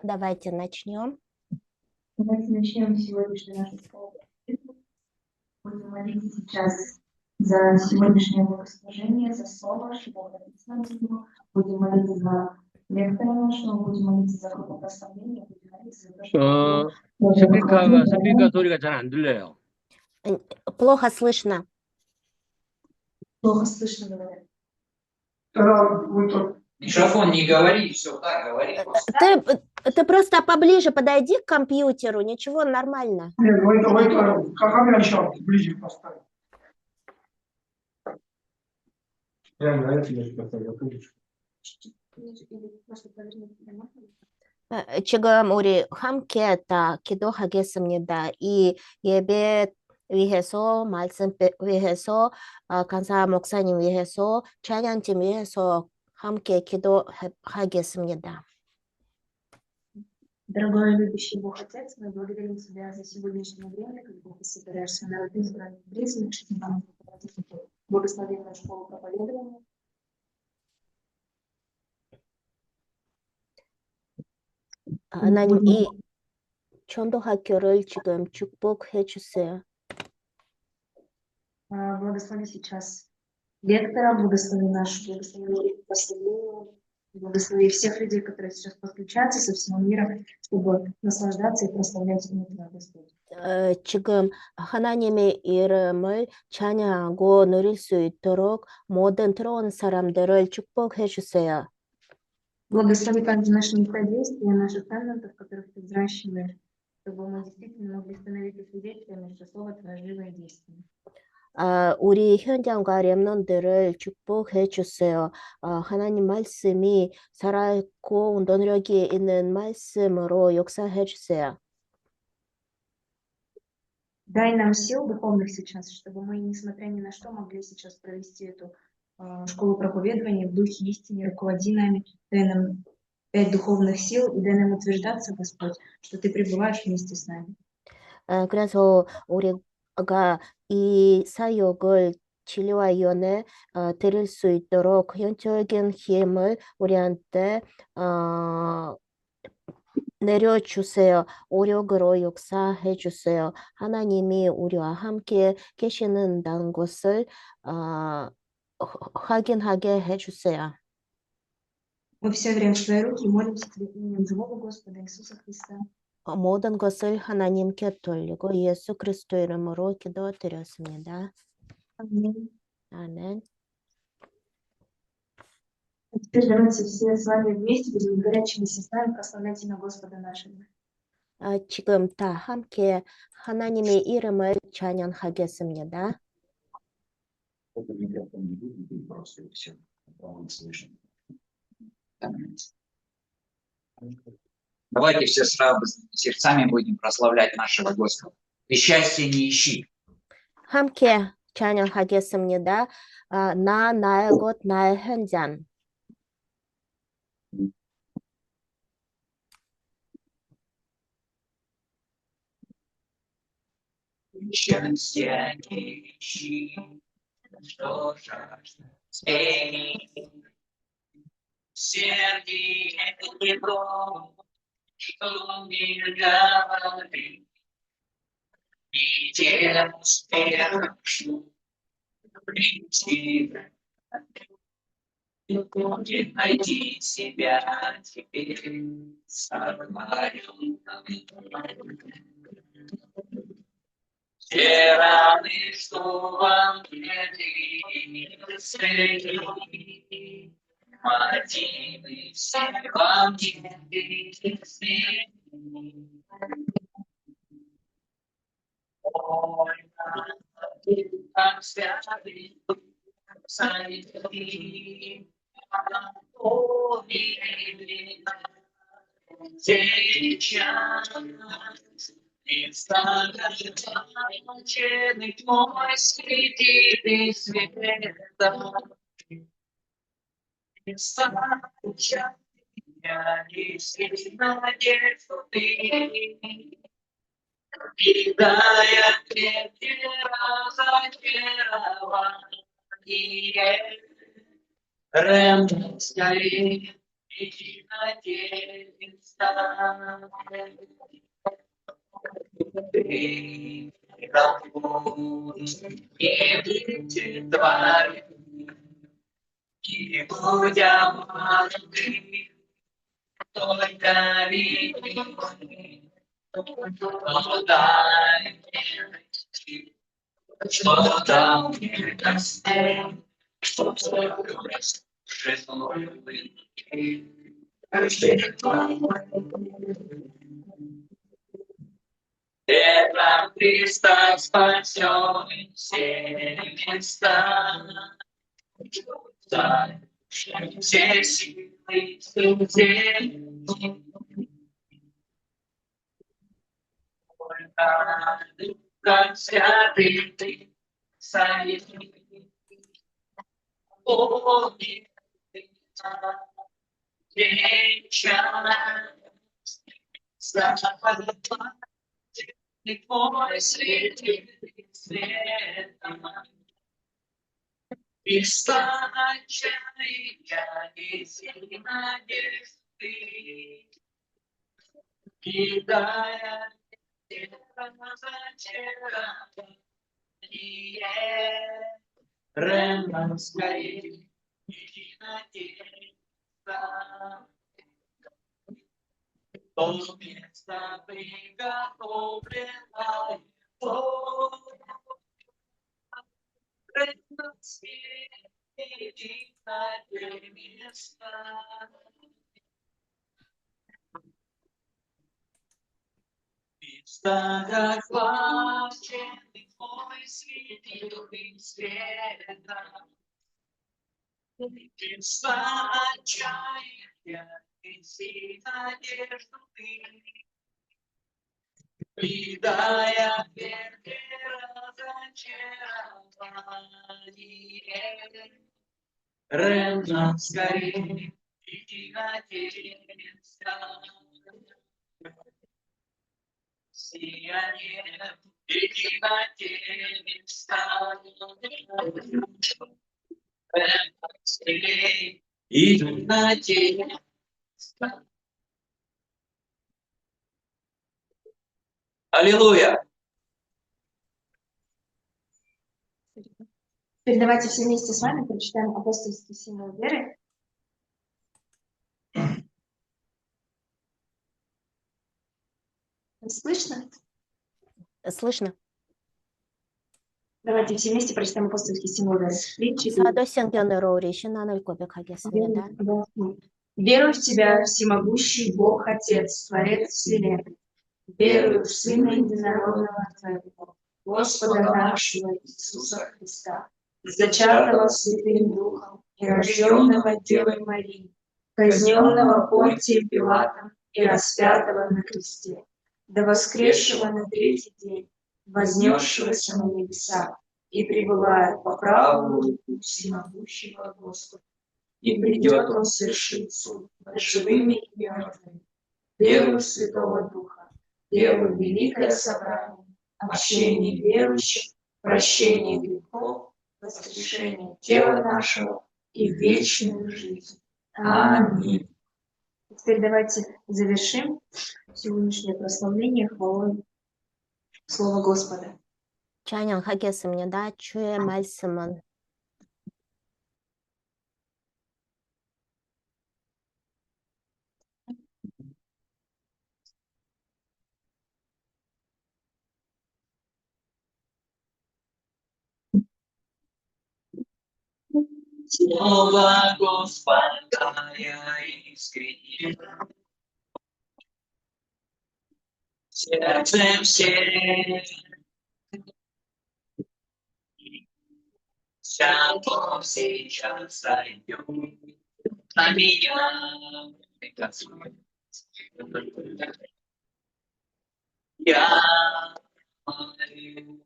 Давайте начнем. Давайте начнем сегодняшнюю нашу слово. Будем молиться сейчас за сегодняшнее богослужение, за слово, чтобы написано в него. Будем молиться за лектора нашего, будем молиться за группопрославление, будем молиться за то, чтобы... 스피커 소리가 잘 안 들려요. Плохо слышно. Плохо слышно, говорят. Микрофон не говори, все, так, говори просто. Ты просто поближе подойди к компьютеру, ничего, нормально. Нет, вы камера еще ближе поставить. Я на это не поставил, конечно. 지금 우리 함께 다 기도하겠습니다. 이 예배 위해서 말씀 위해서 간사 목사님 위해서 찬양팀 위해서 함께 기도하겠습니다. Дорогой любящий Бог Отец, мы благодарим Тебя за сегодняшнее время, как Бог собираешь свой народ избранных близких, чтобы нам благослови нашу школу проповедования. 하나님 이 전도학교를 지금 축복해 주세요. Благослови сейчас лектора, благослови нашу благословение, благослови всех людей, которые сейчас подключаются со всего мира, чтобы наслаждаться и прославлять имя Твое, Господь. 지금 하나님의 이름을 찬양하고 누릴 수 있도록 모든 들어온 사람들을 축복해 주세요. Благослови также наши действия, наших талантов, которых Ты взращиваешь, чтобы мы действительно могли становиться свидетелями, что Слово Твое живо и действенно. 우리 현장과 렘넌트들을 축복해 주세요. 하나님 말씀이 살아있고 능력이 있는 말씀으로 역사해 주세요. Дай нам сил духовных сейчас, чтобы мы, несмотря ни на что, могли сейчас провести эту школу проповедования в духе истины, руководи нами, дай нам 5 духовных сил и дай нам утверждаться, Господь, что Ты пребываешь вместе с нами. 그래서 우리가 이 사역을 진리와위원회 드릴 수 있도록 영적인 힘을 우리한테 내려주세요. 오력으로 역사해 주세요. 하나님이 우리와 함께 계시는다는 것을 확인하게 해주세요. Мы все верим в Твои руки и молимся Тебе именем живого Господа Иисуса Христа. 모든 것을 하나님께 돌리고 예수 그리스도 이름으로 기도드렸습니다. Аминь. 아멘. Теперь давайте все с вами вместе будем горячими сердцами прославлять имя Господа нашего. 지금 다 함께 하나님의 이름을 찬양하겠습니다. Давайте все с радостными сердцами будем прославлять нашего Господа. И счастья не ищи. 함께 찬양하겠습니다. 나의 곳, 나의 현장. Счастья не ищи, что жаждет сердце его, что мир говорит, и тем успешу прийти. И будет найти себя теперь сорваем. Все раны, что вам предвидели, мотивы все вам известны. Ой, как святый, сойти, сейчас. И стаканченый твой светит и света. И стаканченый я неси надежду ты. И дай ответе разочарование. Ревность горит, и И будем молоды, только видны, что дай мне найти, что дал мне Господь, что скорость жизнь. Это Христа спасен все места. Все силы людей, как святый ты, советник, Боги, вечность, слава твой светильный свет. И отчаяния и надежды, кидая разочарование, рано скорее иди надежда. То место приготовленное, рано скорее иди на те места. Старый плаченный твой светильный света, без отчаяния неси надежду ты, предая вере разочарование. Рано скорее иди надеяться. Сияние иди надеяться. Рано скорее иди надеяться. Аллилуйя! Теперь давайте все вместе с вами прочитаем апостольский символ веры. Слышно? Слышно? Давайте все вместе прочитаем апостольский символ веры. 3, 4. 사도신경으로 우리 신앙을 고백하겠습니다. Верую в Тебя, всемогущий Бог, Отец, Творец Вселенной. Верую в Сына Единородного Твоего, Господа нашего Иисуса Христа, зачатого Святым Духом и рожденного Девой Марии, казненного Понтием Пилатом и распятого на кресте, до воскресшего на третий день, вознесшегося на небеса и пребывает по правую руку всемогущего Господа. И придет Он свершить суд над живыми и мертвыми. Верую в Святого Духа, верую в великое собрание, общение верующих, прощение грехов, воскрешение тела нашего и вечную жизнь. Аминь. Теперь давайте завершим сегодняшнее прославление хвалой Слова Господа. 찬양하겠습니다. 주의 말씀은 Слово Господа я искренне, сердцем всем, Бог сейчас сойдет на меня, Господь. Я молю,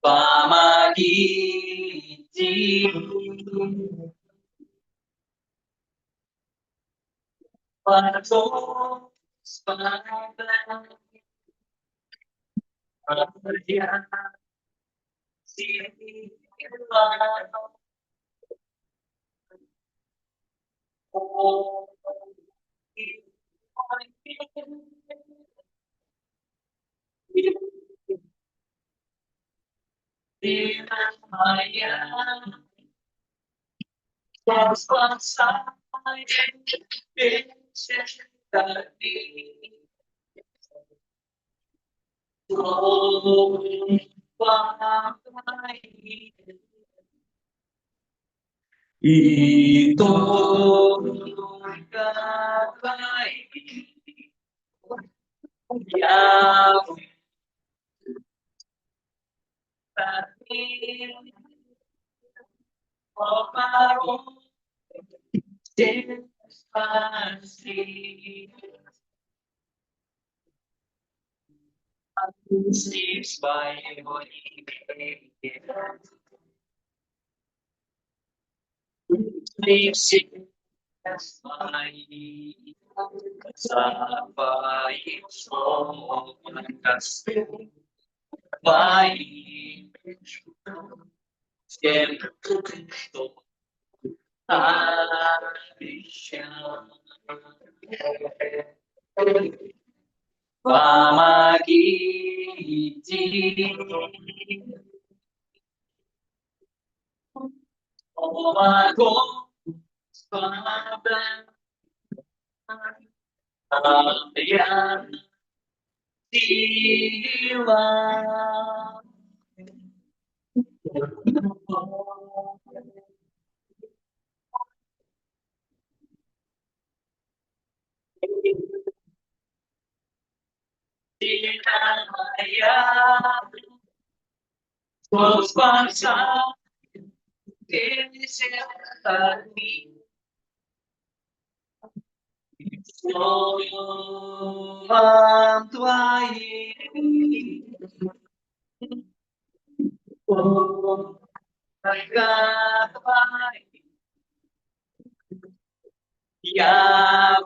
помогите, Господа, я сила И только Твои я спаси. Отпусти своего имени. Ты все свои, за Твоим словом, Господь, Твоим всем, что обещал. Помогите, помогу, Господа, я сила. Сила моя, Господь, ты всегда словом Твоим. Только Твоим я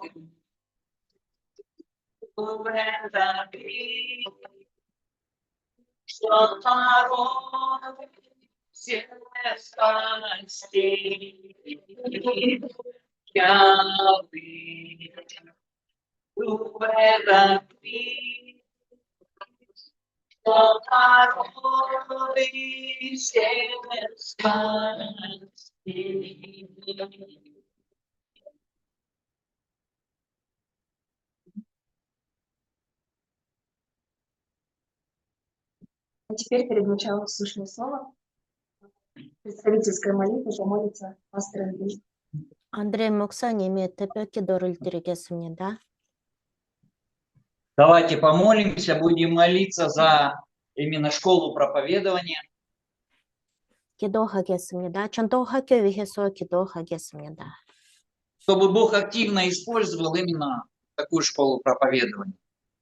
в этом мире, что порой все спасти. Я выйду в этот мир, что порой все спасти. А теперь перед началом слушания слова представительская молитва помолится пастор Андрей. Андрей 목사님이 대표 기도를 드리겠습니다. Давайте помолимся, будем молиться за именно школу проповедования. 기도하겠습니다. 전도학교 위해서 기도하겠습니다. Чтобы Бог активно использовал именно такую школу проповедования.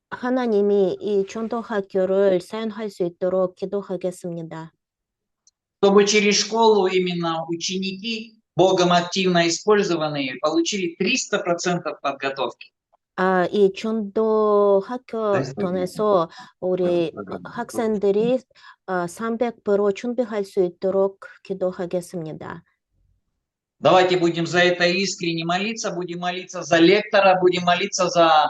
하나님이 이 전도학교를 사용할 수 있도록 기도하겠습니다. Чтобы через школу именно ученики, Богом активно использованные, получили 300% подготовки. 이 전도학교 통해서 우리 학생들이 300% 준비할 수 있도록 기도하겠습니다. Давайте будем за это искренне молиться, будем молиться за лектора, будем молиться за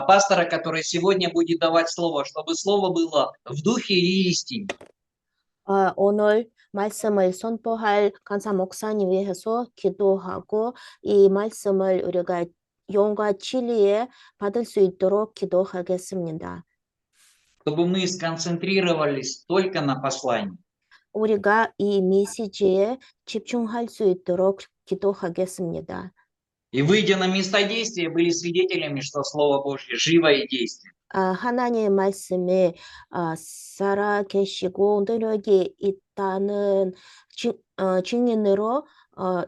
пастора, который сегодня будет давать слово, чтобы слово было в духе и истине. 오늘 말씀을 선포할 간사 목사님 위해서 기도하고 이 말씀을 우리가 영과 진리에 받을 수 있도록 기도하겠습니다. Чтобы мы сконцентрировались только на послании. 우리가 이 메시지에 집중할 수 있도록 기도하겠습니다. И выйдя на места действия, были свидетелями, что Слово Божье живо и действенно. 하나님의 말씀에 살아 계시고 능력이 있다는 증인으로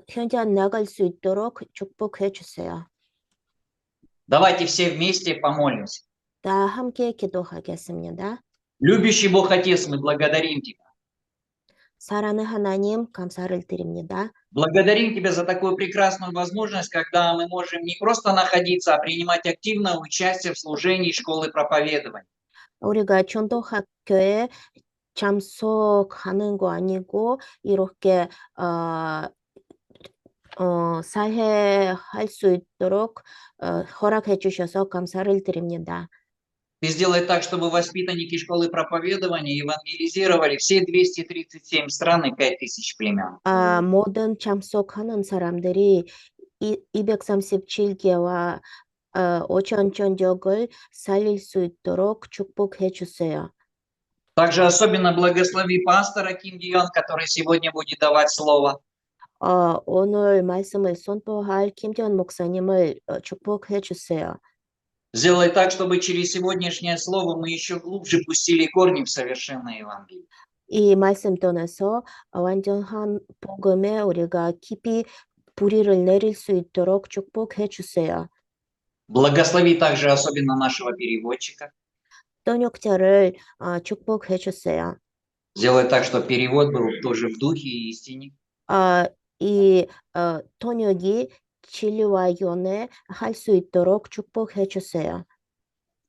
현재 나갈 수 있도록 축복해 주세요. Давайте все вместе помолимся. 다 함께 기도하겠습니다. Любящий Бог Отец, мы благодарим Тебя. 사랑하는 하나님 감사를 드립니다. Благодарим Тебя за такую прекрасную возможность, когда мы можем не просто находиться, а принимать активное участие в служении школы проповедования. 우리가 전도학교에 참석하는 거 아니고 이렇게 사회할 수 있도록 허락해 주셔서 감사를 드립니다. Ты сделай так, чтобы воспитанники школы проповедования евангелизировали все 237 стран и 5000 племен. 모든 참석하는 사람들이 237개와 5천 전역을 살릴 수 있도록 축복해 주세요. Также особенно благослови пастора Ким Дион, который сегодня будет давать слово. 오늘 말씀을 선포할 김지원 목사님을 축복해 주세요. Сделай так, чтобы через сегодняшнее слово мы еще глубже пустили корни в совершенное Евангелие. 이 말씀 통해서 완전한 복음에 우리가 깊이 뿌리를 내릴 수 있도록 축복해 주세요. Благослови также особенно нашего переводчика. 번역자를 축복해 주세요. Сделай так, чтобы перевод был тоже в духе и истине. 이 번역이 진리와 연애 할 수 있도록 축복해 주세요.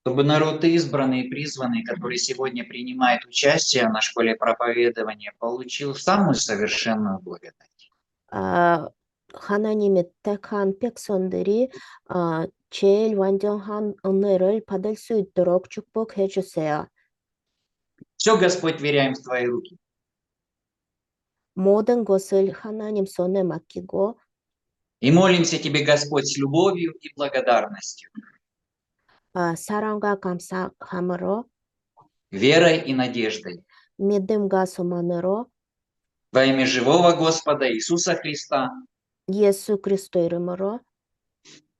Чтобы народ избранный и призванный, который сегодня принимает участие на школе проповедования, получил самую совершенную благодать. 하나님의 택한 백성들이 제일 완전한 은혜를 받을 수 있도록 축복해 주세요. Все, Господь, веряем в Твои руки. 모든 것을 하나님 손에 맡기고 И молимся Тебе, Господь, с любовью и благодарностью, 사랑과 감사함으로 верой и надеждой. 믿음과 소망으로 Во имя живого Господа Иисуса Христа. 예수 그리스도 이름으로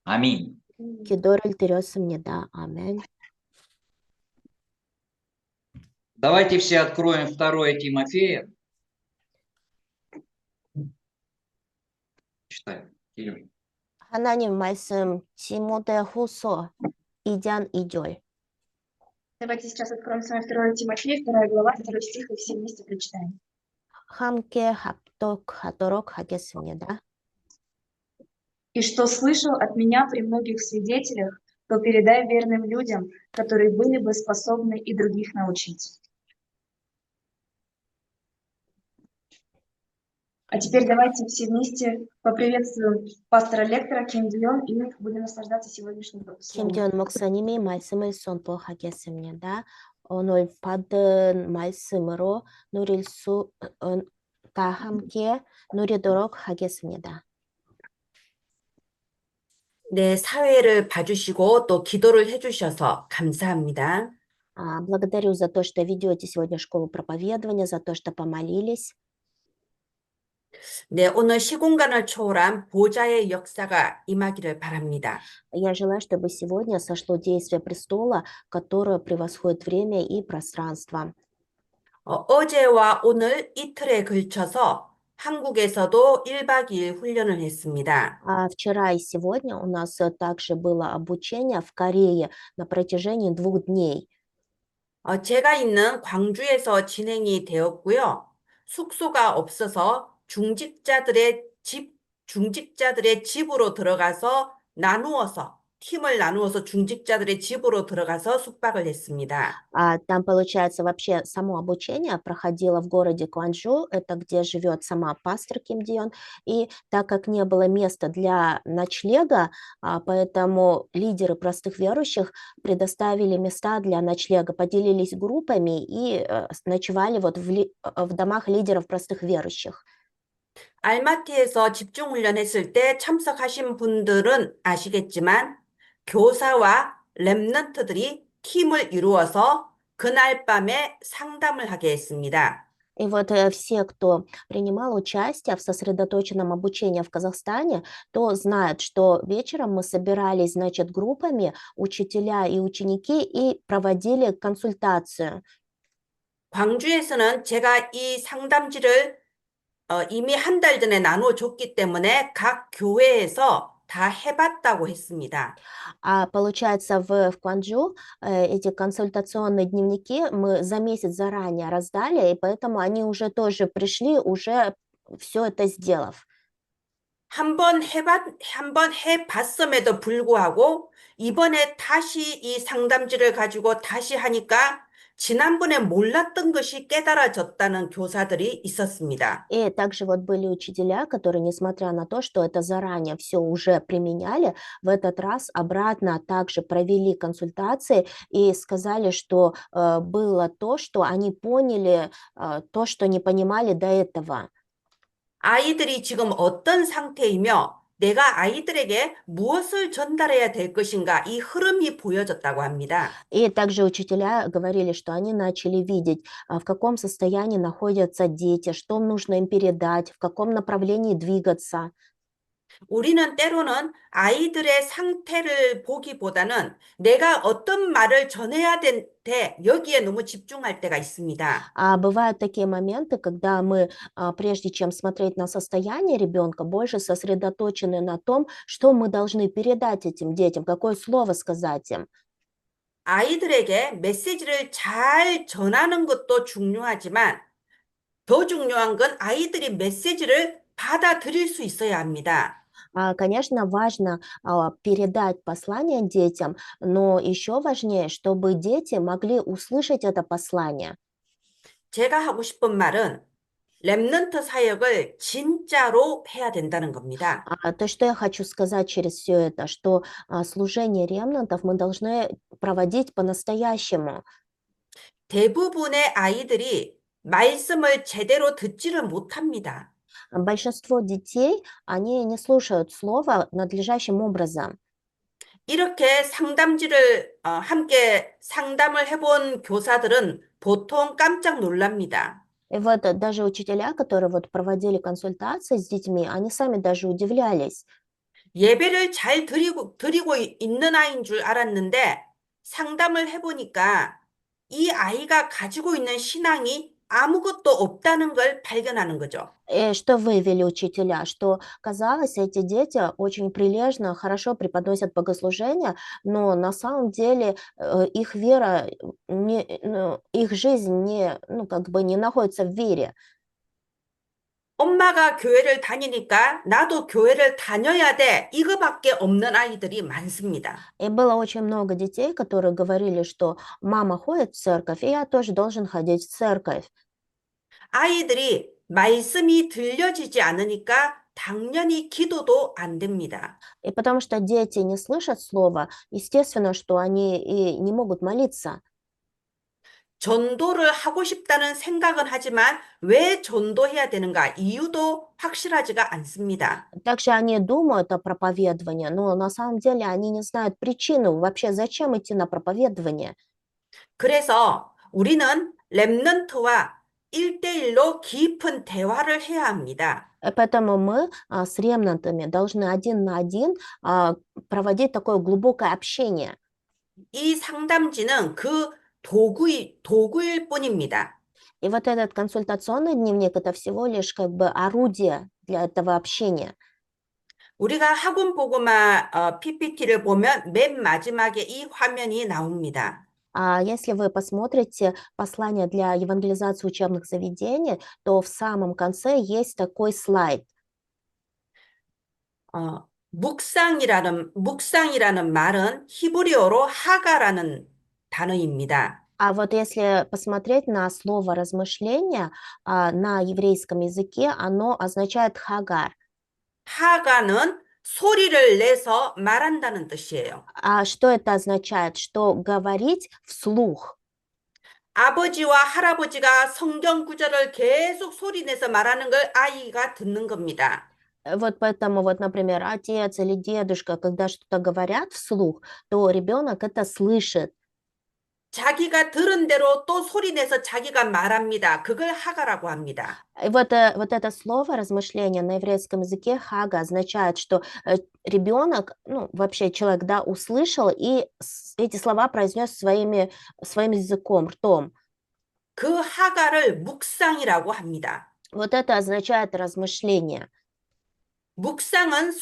Аминь. 기도를 드렸습니다. 아멘. Давайте все откроем 2 Тимофея. Читаем. Кирилл. 하나님 말씀 디모데후서 2장 2절. Давайте сейчас откроем с вами 2 Тимофея, 2 глава, 2 стих, и все вместе прочитаем. 함께 합독하도록 하겠습니다. «И что слышал от меня при многих свидетелях, то передай верным людям, которые были бы способны и других научить». А теперь давайте все вместе поприветствуем пастора-лектора Ким Дион и будем наслаждаться сегодняшним словом. 김지원 목사님이 말씀을 선포하겠습니다. 오늘 받은 말씀으로 다 함께 누리도록 하겠습니다. 네, 사회를 봐주시고 또 기도를 해주셔서 감사합니다. Благодарю за то, что ведете сегодня школу проповедования, за то, что помолились. 네, 오늘 시공간을 초월한 보좌의 역사가 임하기를 바랍니다. Я желаю, чтобы сегодня сошло действие престола, которое превосходит время и пространство. 어제와 오늘 이틀에 걸쳐서 한국에서도 1박 2일 훈련을 했습니다. Вчера и сегодня у нас также было обучение в Корее на протяжении 2 дней. 제가 있는 광주에서 진행이 되었고요. 숙소가 없어서 중직자들의 집으로 들어가서 팀을 나누어서 중직자들의 집으로 들어가서 숙박을 했습니다. Там, получается, вообще само обучение проходило в городе Кванчжоу, это где живет сама пастор Ким Дион, и так как не было места для ночлега, поэтому лидеры простых верующих предоставили места для ночлега, поделились группами и ночевали вот в домах лидеров простых верующих. 알마티에서 집중훈련했을 때 참석하신 분들은 아시겠지만 교사와 렘넌트들이 팀을 이루어서 그날 밤에 상담을 하게 했습니다. И вот все, кто принимал участие в сосредоточенном обучении в Казахстане, то знают, что вечером мы собирались, значит, группами, учителя и ученики, и проводили консультацию. 광주에서는 제가 이 상담지를 이미 한 달 전에 나눠줬기 때문에 각 교회에서 다 해봤다고 했습니다. Получается, в Кванчжоу эти консультационные дневники мы за месяц заранее раздали, и поэтому они уже тоже пришли, уже все это сделав. 한번 해봤음에도 불구하고 이번에 다시 이 상담지를 가지고 다시 하니까 지난번에 몰랐던 것이 깨달아졌다는 교사들이 있었습니다. И также вот были учителя, которые, несмотря на то, что это заранее все уже применяли, в этот раз обратно также провели консультации и сказали, что было то, что они поняли, то, что не понимали до этого. 아이들이 지금 어떤 상태이며 내가 아이들에게 무엇을 전달해야 될 것인가 이 흐름이 보여졌다고 합니다. И также учителя говорили, что они начали видеть, в каком состоянии находятся дети, что нужно им передать, в каком направлении двигаться. 우리는 때로는 아이들의 상태를 보기보다는 내가 어떤 말을 전해야 돼, 여기에 너무 집중할 때가 있습니다. А бывают такие моменты, когда мы, прежде чем смотреть на состояние ребенка, больше сосредоточены на том, что мы должны передать этим детям, какое слово сказать им. 아이들에게 메시지를 잘 전하는 것도 중요하지만 더 중요한 건 아이들이 메시지를 받아들일 수 있어야 합니다. Конечно, важно передать послание детям, но еще важнее, чтобы дети могли услышать это послание. 제가 하고 싶은 말은 렘넌트 사역을 진짜로 해야 된다는 겁니다. То, что я хочу сказать через все это, что служение ремнантов мы должны проводить по-настоящему. 대부분의 아이들이 말씀을 제대로 듣지를 못합니다. Большинство детей, они не слушают слово надлежащим образом. 이렇게 상담지를 함께 상담을 해본 교사들은 보통 깜짝 놀랍니다. И вот даже учителя, которые вот проводили консультации с детьми, они сами даже удивлялись. 예배를 잘 드리고 있는 아이인 줄 알았는데 상담을 해보니까 이 아이가 가지고 있는 신앙이 아무것도 없다는 걸 발견하는 거죠. И что выявили учителя? Что, казалось, эти дети очень прилежно, хорошо преподносят богослужение, но на самом деле их вера, их жизнь не находится в вере. 엄마가 교회를 다니니까 나도 교회를 다녀야 돼. 이거밖에 없는 아이들이 많습니다. И было очень много детей, которые говорили, что мама ходит в церковь, и я тоже должен ходить в церковь. 아이들이 말씀이 들려지지 않으니까 당연히 기도도 안 됩니다. И потому что дети не слышат слова, естественно, что они и не могут молиться. 전도를 하고 싶다는 생각은 하지만 왜 전도해야 되는가 이유도 확실하지가 않습니다. Также они думают о проповедовании, но на самом деле они не знают причину, вообще зачем идти на проповедование. 그래서 우리는 렘넌트와 1대1로 깊은 대화를 해야 합니다. Поэтому мы с ремнантами должны один на один проводить такое глубокое общение. 이 상담지는 그 도구일 뿐입니다. И вот этот консультационный дневник – это всего лишь как бы орудие для этого общения. 우리가 학원 보고마 PPT를 보면 맨 마지막에 이 화면이 나옵니다. Если вы посмотрите послание для евангелизации учебных заведений, то в самом конце есть такой слайд. 묵상이라는 말은 히브리어로 하가라는 단어입니다. А вот если посмотреть на слово размышление на еврейском языке, оно означает хагар. 하가는 소리를 내서 말한다는 뜻이에요. А что это означает? Что говорить вслух. 아버지와 할아버지가 성경 구절을 계속 소리 내서 말하는 걸 아이가 듣는 겁니다. Вот поэтому, вот, например, отец или дедушка, когда что-то говорят вслух, то ребенок это слышит. 자기가 들은 대로 또 소리 내서 자기가 말합니다. 그걸 하가라고 합니다. И вот это слово размышление на еврейском языке хага означает, что ребенок, вообще человек, да, услышал и эти слова произнес своим языком, ртом. 그 하가를 묵상이라고 합니다. Вот это означает размышление. 묵상은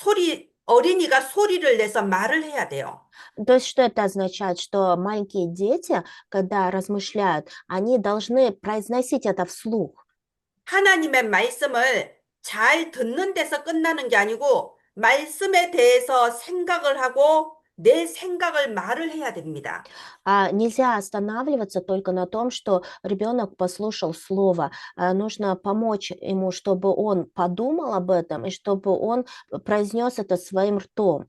어린이가 소리를 내서 말을 해야 돼요. То есть что это означает? Что маленькие дети, когда размышляют, они должны произносить это вслух. 하나님의 말씀을 잘 듣는 데서 끝나는 게 아니고 말씀에 대해서 생각을 하고 내 생각을 말을 해야 됩니다. Нельзя останавливаться только на том, что ребенок послушал слово. Нужно помочь ему, чтобы он подумал об этом и чтобы он произнес это своим ртом.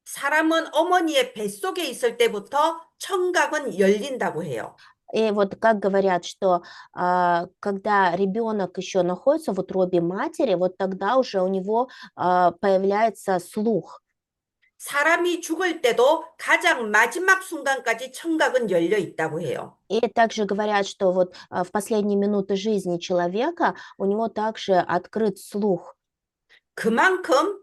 사람은 어머니의 뱃속에 있을 때부터 청각은 열린다고 해요. И вот как говорят, что когда ребенок еще находится в утробе матери, вот тогда уже у него появляется слух. 사람이 죽을 때도 가장 마지막 순간까지 청각은 열려 있다고 해요. И также говорят, что вот в последние минуты жизни человека у него также открыт слух. 그만큼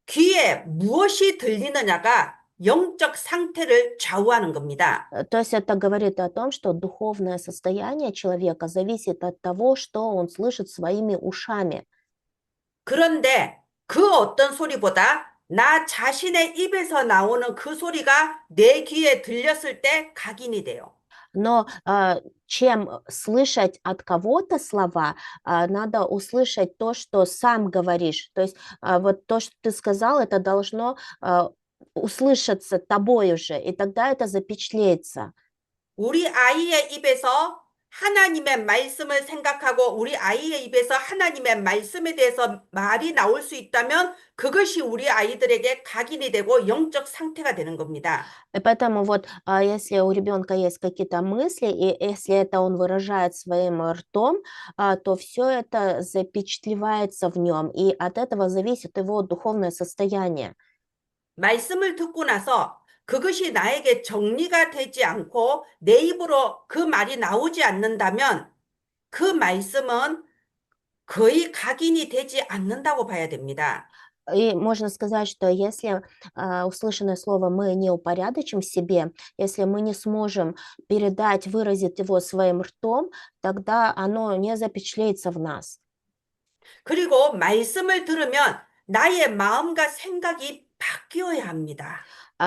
귀에 무엇이 들리느냐가 영적 상태를 좌우하는 겁니다. То есть это говорит о том, что духовное состояние человека зависит от того, что он слышит своими ушами. 그런데 그 어떤 소리보다 나 자신의 입에서 나오는 그 소리가 내 귀에 들렸을 때 각인이 돼요. Но чем слышать от кого-то слова, надо услышать то, что сам говоришь. То есть вот то, что ты сказал, это должно услышаться тобой уже, и тогда это запечатлеется. 우리 아이의 입에서 하나님의 말씀을 생각하고 우리 아이의 입에서 하나님의 말씀에 대해서 말이 나올 수 있다면 그것이 우리 아이들에게 각인이 되고 영적 상태가 되는 겁니다. И поэтому вот если у ребенка есть какие-то мысли, и если это он выражает своим ртом, то все это запечатлевается в нем, и от этого зависит его духовное состояние. 말씀을 듣고 나서 그것이 나에게 정리가 되지 않고 내 입으로 그 말이 나오지 않는다면 그 말씀은 거의 각인이 되지 않는다고 봐야 됩니다. И можно сказать, что если услышанное слово мы не упорядочим в себе, если мы не сможем передать, выразить его своим ртом, тогда оно не запечатлеется в нас. 그리고 말씀을 들으면 나의 마음과 생각이 바뀌어야 합니다.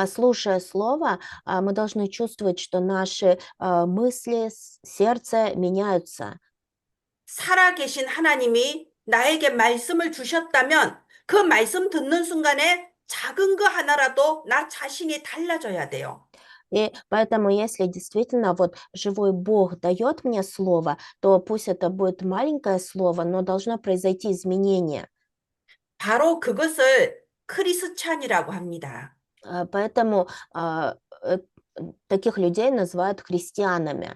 Слушая слово, мы должны чувствовать, что наши мысли, сердце меняются. 살아계신 하나님이 나에게 말씀을 주셨다면 그 말씀 듣는 순간에 작은 거 하나라도 나 자신이 달라져야 돼요. И поэтому, если действительно вот живой Бог дает мне слово, то пусть это будет маленькое слово, но должно произойти изменение. 바로 그것을 크리스찬이라고 합니다. Поэтому таких людей называют христианами.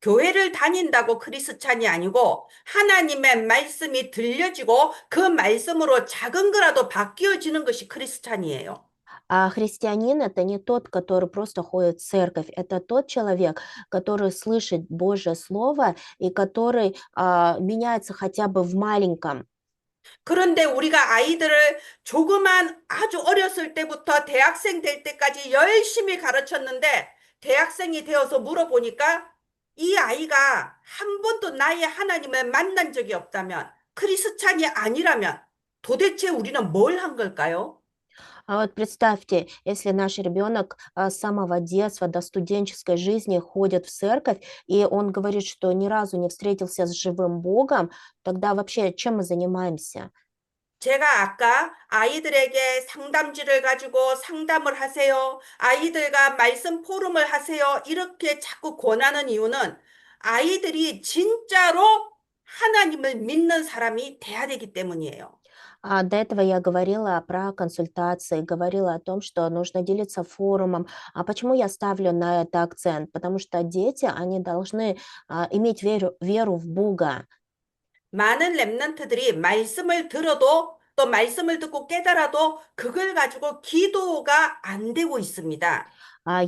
교회를 다닌다고 크리스찬이 아니고 하나님의 말씀이 들려지고 그 말씀으로 작은 거라도 바뀌어지는 것이 크리스찬이에요. А христианин — это не тот, который просто ходит в церковь, это тот человек, который слышит Божье Слово и который меняется хотя бы в маленьком. 그런데 우리가 아이들을 조그만 아주 어렸을 때부터 대학생 될 때까지 열심히 가르쳤는데 대학생이 되어서 물어보니까 이 아이가 한 번도 나의 하나님을 만난 적이 없다면 크리스찬이 아니라면 도대체 우리는 뭘 한 걸까요? А вот представьте, если наш ребенок с самого детства до студенческой жизни ходит в церковь, и он говорит, что ни разу не встретился с живым Богом, тогда вообще чем мы занимаемся? 제가 아까 아이들에게 상담지를 가지고 상담을 하세요. 아이들과 말씀 포럼을 하세요. 이렇게 자꾸 권하는 이유는 아이들이 진짜로 하나님을 믿는 사람이 돼야 되기 때문이에요. До этого я говорила про консультации, говорила о том, что нужно делиться форумом. А почему я ставлю на это акцент? Потому что дети, они должны иметь веру в Бога. 많은 렘넌트들이 말씀을 들어도 또 말씀을 듣고 깨달아도 그걸 가지고 기도가 안 되고 있습니다.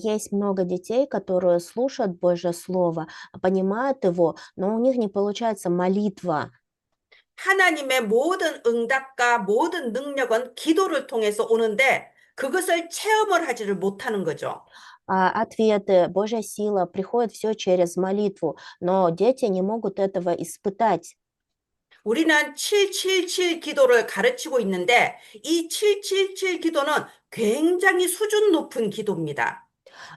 Есть много детей, которые слушают Божье Слово, понимают его, но у них не получается молитва. 하나님의 모든 응답과 모든 능력은 기도를 통해서 오는데 그것을 체험을 하지를 못하는 거죠. Ответы, Божья сила приходит все через молитву, но дети не могут этого испытать. 우리는 777 기도를 가르치고 있는데 이 777 기도는 굉장히 수준 높은 기도입니다.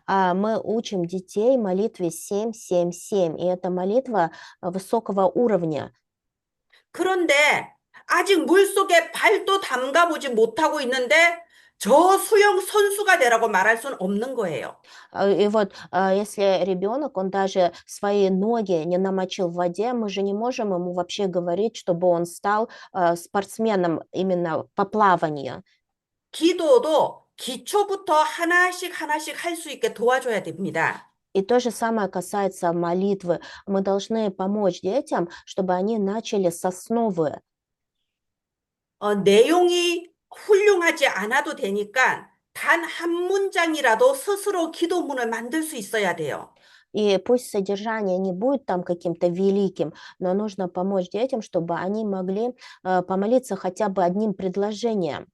Мы учим детей молитве 777, и это молитва высокого уровня. 그런데 아직 물속에 발도 담가보지 못하고 있는데 저 수영 선수가 되라고 말할 수는 없는 거예요. И вот, если ребенок, он даже свои ноги не намочил в воде, мы же не можем ему вообще говорить, чтобы он стал спортсменом именно по плаванию. 기도도 기초부터 하나씩 하나씩 할 수 있게 도와줘야 됩니다. И то же самое касается молитвы. Мы должны помочь детям, чтобы они начали с основы. 내용이 훌륭하지 않아도 되니까 단 한 문장이라도 스스로 기도문을 만들 수 있어야 돼요. И пусть содержание не будет там каким-то великим, но нужно помочь детям, чтобы они могли помолиться хотя бы одним предложением.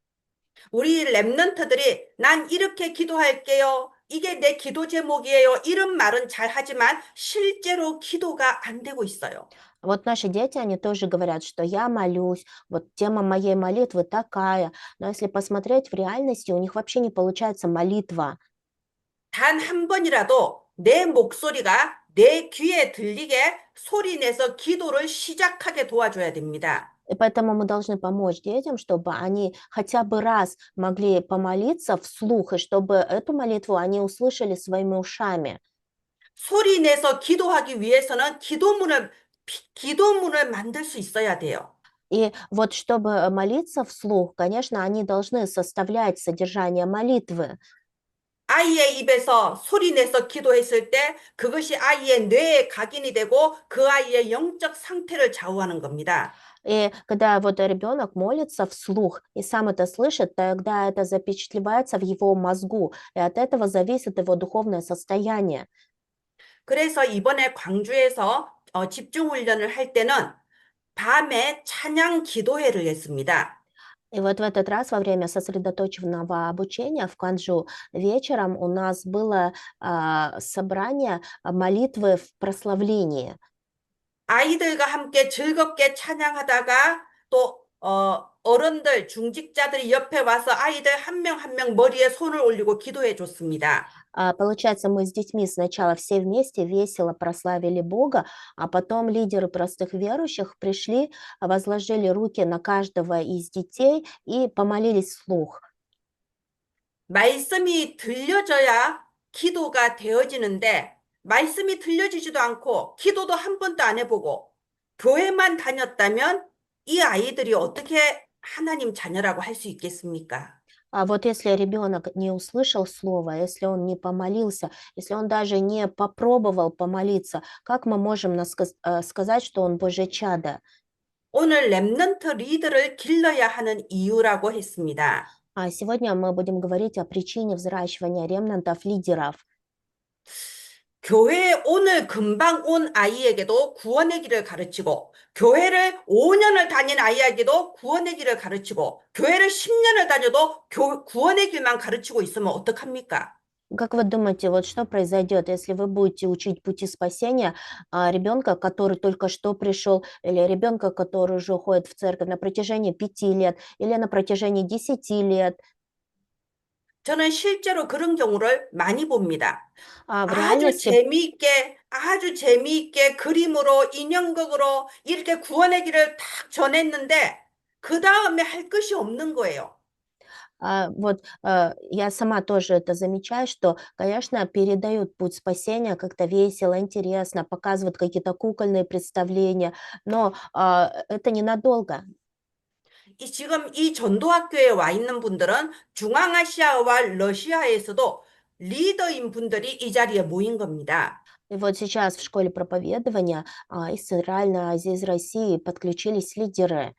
우리 랩런트들이 난 이렇게 기도할게요. 이게 내 기도 제목이에요. 이런 말은 잘 하지만 실제로 기도가 안 되고 있어요. Вот наши дети, они тоже говорят, что я молюсь, вот тема моей молитвы такая, но если посмотреть в реальности, у них вообще не получается молитва. 단 한 번이라도 내 목소리가 내 귀에 들리게 소리내서 기도를 시작하게 도와줘야 됩니다. И поэтому мы должны помочь детям, чтобы они хотя бы раз могли помолиться вслух, и чтобы эту молитву они услышали своими ушами. 소리내서 기도하기 위해서는 기도문을 만들 수 있어야 돼요. И вот чтобы молиться вслух, конечно, они должны составлять содержание молитвы. 아이의 입에서 소리내서 기도했을 때 그것이 아이의 뇌에 각인이 되고 그 아이의 영적 상태를 좌우하는 겁니다. И когда вот ребенок молится вслух и сам это слышит, тогда это запечатлевается в его мозгу, и от этого зависит его духовное состояние. 그래서 이번에 광주에서 집중 훈련을 할 때는 밤에 찬양 기도회를 했습니다. И вот в этот раз во время сосредоточенного обучения в Кванджу вечером у нас было собрание молитвы в прославлении. 아이들과 함께 즐겁게 찬양하다가 또 어른들, 중직자들이 옆에 와서 아이들 한 명 한 명 머리에 손을 올리고 기도해 줬습니다. Получается, мы с детьми сначала все вместе весело прославили Бога, а потом лидеры простых верующих пришли, возложили руки на каждого из детей и помолились вслух. 말씀이 들려져야 기도가 되어지는데 말씀이 들려지지도 않고 기도도 한 번도 안 해보고 교회만 다녔다면 이 아이들이 어떻게 하나님 자녀라고 할 수 있겠습니까? А вот если ребенок не услышал слова, если он не помолился, если он даже не попробовал помолиться, как мы можем сказать, что он Божье чадо? 오늘 렘넌트 리더를 길러야 하는 이유라고 했습니다. А сегодня мы будем говорить о причине взращивания ремнантов-лидеров. 교회에 오늘 금방 온 아이에게도 구원의 길을 가르치고 교회를 5년을 다닌 아이에게도 구원의 길을 가르치고 교회를 10년을 다녀도 구원의 길만 가르치고 있으면 어떡합니까? Как вы думаете, вот что произойдет, если вы будете учить пути спасения ребенка, который только что пришел, или ребенка, который уже ходит в церковь на протяжении 5 лет, или на протяжении 10 лет? 저는 실제로 그런 경우를 많이 봅니다. В реальности 아주 재미있게 그림으로 인형극으로 이렇게 구원의 길을 탁 전했는데 그 다음에 할 것이 없는 거예요. Вот я сама тоже это замечаю, что, конечно, передают путь спасения как-то весело, интересно, показывают какие-то кукольные представления, но это ненадолго. 지금 이 전도학교에 와 있는 분들은 중앙아시아와 러시아에서도 리더인 분들이 이 자리에 모인 겁니다. И вот сейчас в школе проповедования из Центральной Азии, из России подключились лидеры.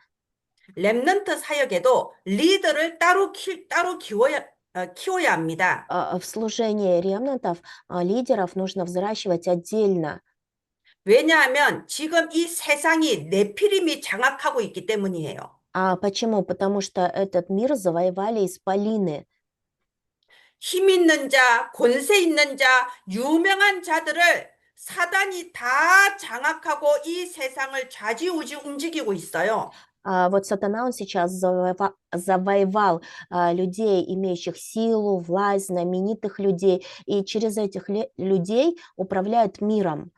렘넌트 사역에도 리더를 따로 키워야 합니다. В служении ремнантов лидеров нужно взращивать отдельно. 왜냐하면 지금 이 세상이 네피림이 장악하고 있기 때문이에요. Почему? Потому что этот мир завоевали исполины. 힘 있는 자, 권세 있는 자, 유명한 자들을 사단이 다 장악하고 이 세상을 좌지우지 움직이고 있어요. Вот сатана, он сейчас завоевал людей, имеющих силу, власть, знаменитых людей, и через этих людей управляет миром.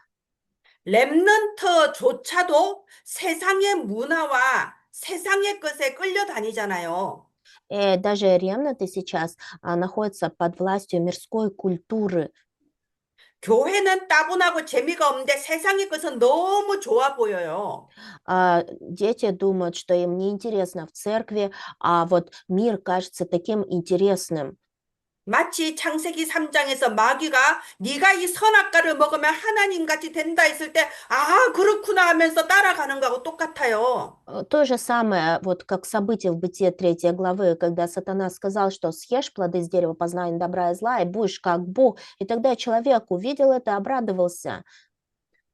렘넌트조차도 세상의 문화와 세상의 것에 끌려다니잖아요. Даже ремнанты сейчас находятся под властью мирской культуры. 교회는 따분하고 재미가 없는데 세상의 것은 너무 좋아 보여요. Дети думают, что им неинтересно в церкви, а вот мир кажется таким интересным. 마치 창세기 3장에서 마귀가 네가 이 선악과를 먹으면 하나님같이 된다 했을 때 아, 그렇구나 하면서 따라가는 거하고 똑같아요. То же самое, вот как событие в Бытие 3 главы, когда сатана сказал, что съешь плоды с дерева познания добра и зла, и будешь как Бог. И тогда человек увидел это, обрадовался.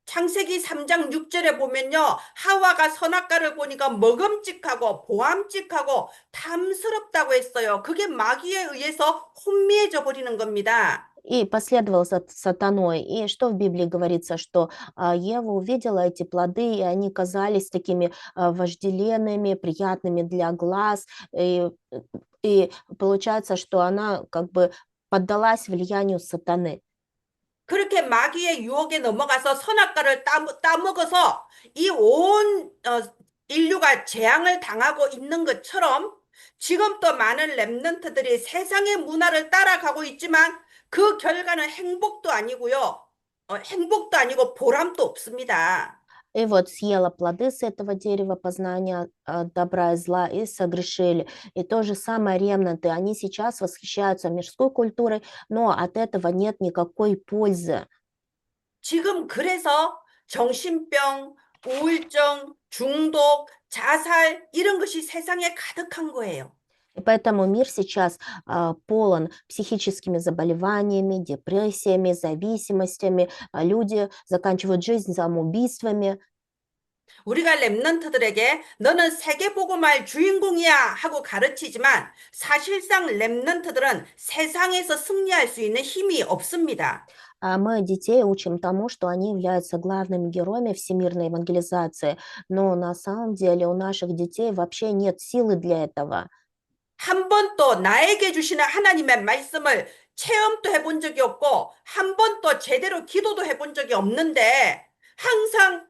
창세기 3장 6절에 보면요. 하와가 선악과를 보니까 먹음직하고 보암직하고 탐스럽다고 했어요. 그게 마귀에 의해서 혼미해져 버리는 겁니다. И последовал за сатаной. И что в Библии говорится, что Ева увидела эти плоды, и они казались такими вожделенными, приятными для глаз. И получается, что она как бы поддалась влиянию сатаны. 그렇게 마귀의 유혹에 넘어가서 선악과를 따먹어서 이 온 인류가 재앙을 당하고 있는 것처럼 지금 또 많은 렘넌트들이 세상의 문화를 따라가고 있지만 그 결과는 행복도 아니고요. 행복도 아니고 보람도 없습니다. И вот съела плоды с этого дерева познания добра и зла и согрешили. И то же самое ремнанты. Они сейчас восхищаются мирской культурой, но от этого нет никакой пользы. 지금 그래서 정신병, 우울증, 중독, 자살 이런 것이 세상에 가득한 거예요. И поэтому мир сейчас полон психическими заболеваниями, депрессиями, зависимостями. Люди заканчивают жизнь самоубийствами. 우리가 렘넌트들에게 너는 세계복음화의 주인공이야 하고 가르치지만 사실상 렘넌트들은 세상에서 승리할 수 있는 힘이 없습니다. Мы детей учим тому, что они являются главными героями всемирной евангелизации. Но на самом деле у наших детей вообще нет силы для этого. 한 번도 나에게 주시는 하나님의 말씀을 체험도 해본 적이 없고 한 번도 제대로 기도도 해본 적이 없는데 항상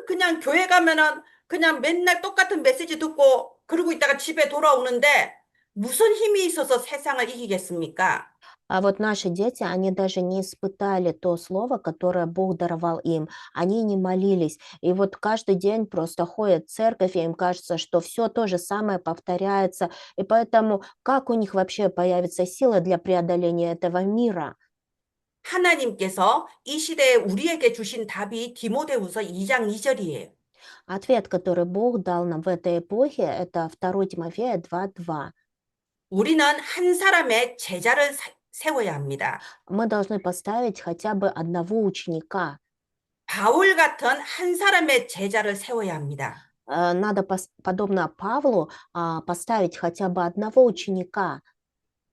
그냥 교회 가면은 그냥 맨날 똑같은 메시지 듣고 그러고 있다가 집에 돌아오는데 무슨 힘이 있어서 세상을 이기겠습니까? А вот наши дети, они даже не испытали то слово, которое Бог даровал им. Они не молились. И вот каждый день просто ходят в церковь, и им кажется, что все то же самое повторяется. И поэтому как у них вообще появится сила для преодоления этого мира? 하나님께서 이 시대에 우리에게 주신 답이 디모데후서 2장 2절이에요. Ответ, который Бог дал нам в этой эпохе, это 2 Тимофея 2:2. 우리는 한 사람의 제자를 세워야 합니다. Мы должны поставить хотя бы одного ученика. 바울 같은 한 사람의 제자를 세워야 합니다. Надо, подобно Павлу, поставить хотя бы одного ученика.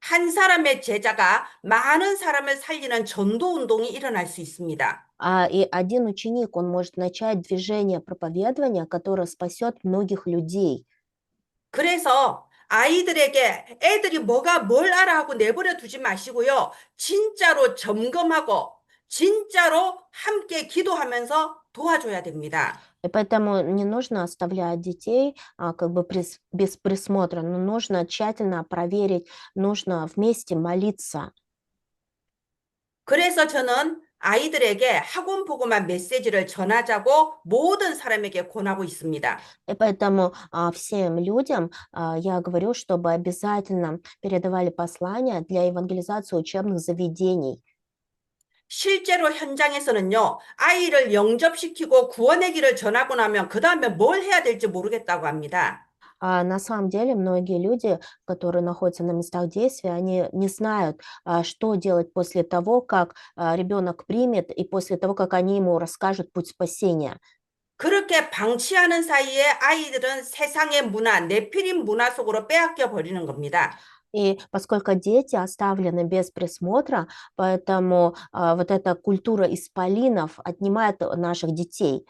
한 사람의 제자가 많은 사람을 살리는 전도 운동이 일어날 수 있습니다. И один ученик, он может начать движение проповедования, которое спасет многих людей. 그래서 아이들에게 애들이 뭐가 뭘 알아 하고 내버려 두지 마시고요. 진짜로 점검하고 진짜로 함께 기도하면서 도와줘야 됩니다. И поэтому не нужно оставлять детей как бы без присмотра, но нужно тщательно проверить, нужно вместе молиться. 그래서 저는 아이들에게 학원 복음화 메시지를 전하자고 모든 사람에게 권하고 있습니다. И поэтому всем людям я говорю, чтобы обязательно передавали послания для евангелизации учебных заведений. 실제로 현장에서는요, 아이를 영접시키고 구원의 길을 전하고 나면 그 다음에 뭘 해야 될지 모르겠다고 합니다. На самом деле многие люди, которые находятся на местах действия, они не знают, что делать после того, как ребенок примет, и после того, как они ему расскажут путь спасения. 그렇게 방치하는 사이에 아이들은 세상의 문화, 네피림 문화 속으로 빼앗겨 버리는 겁니다. И поскольку дети оставлены без присмотра, поэтому вот эта культура исполинов отнимает наших детей.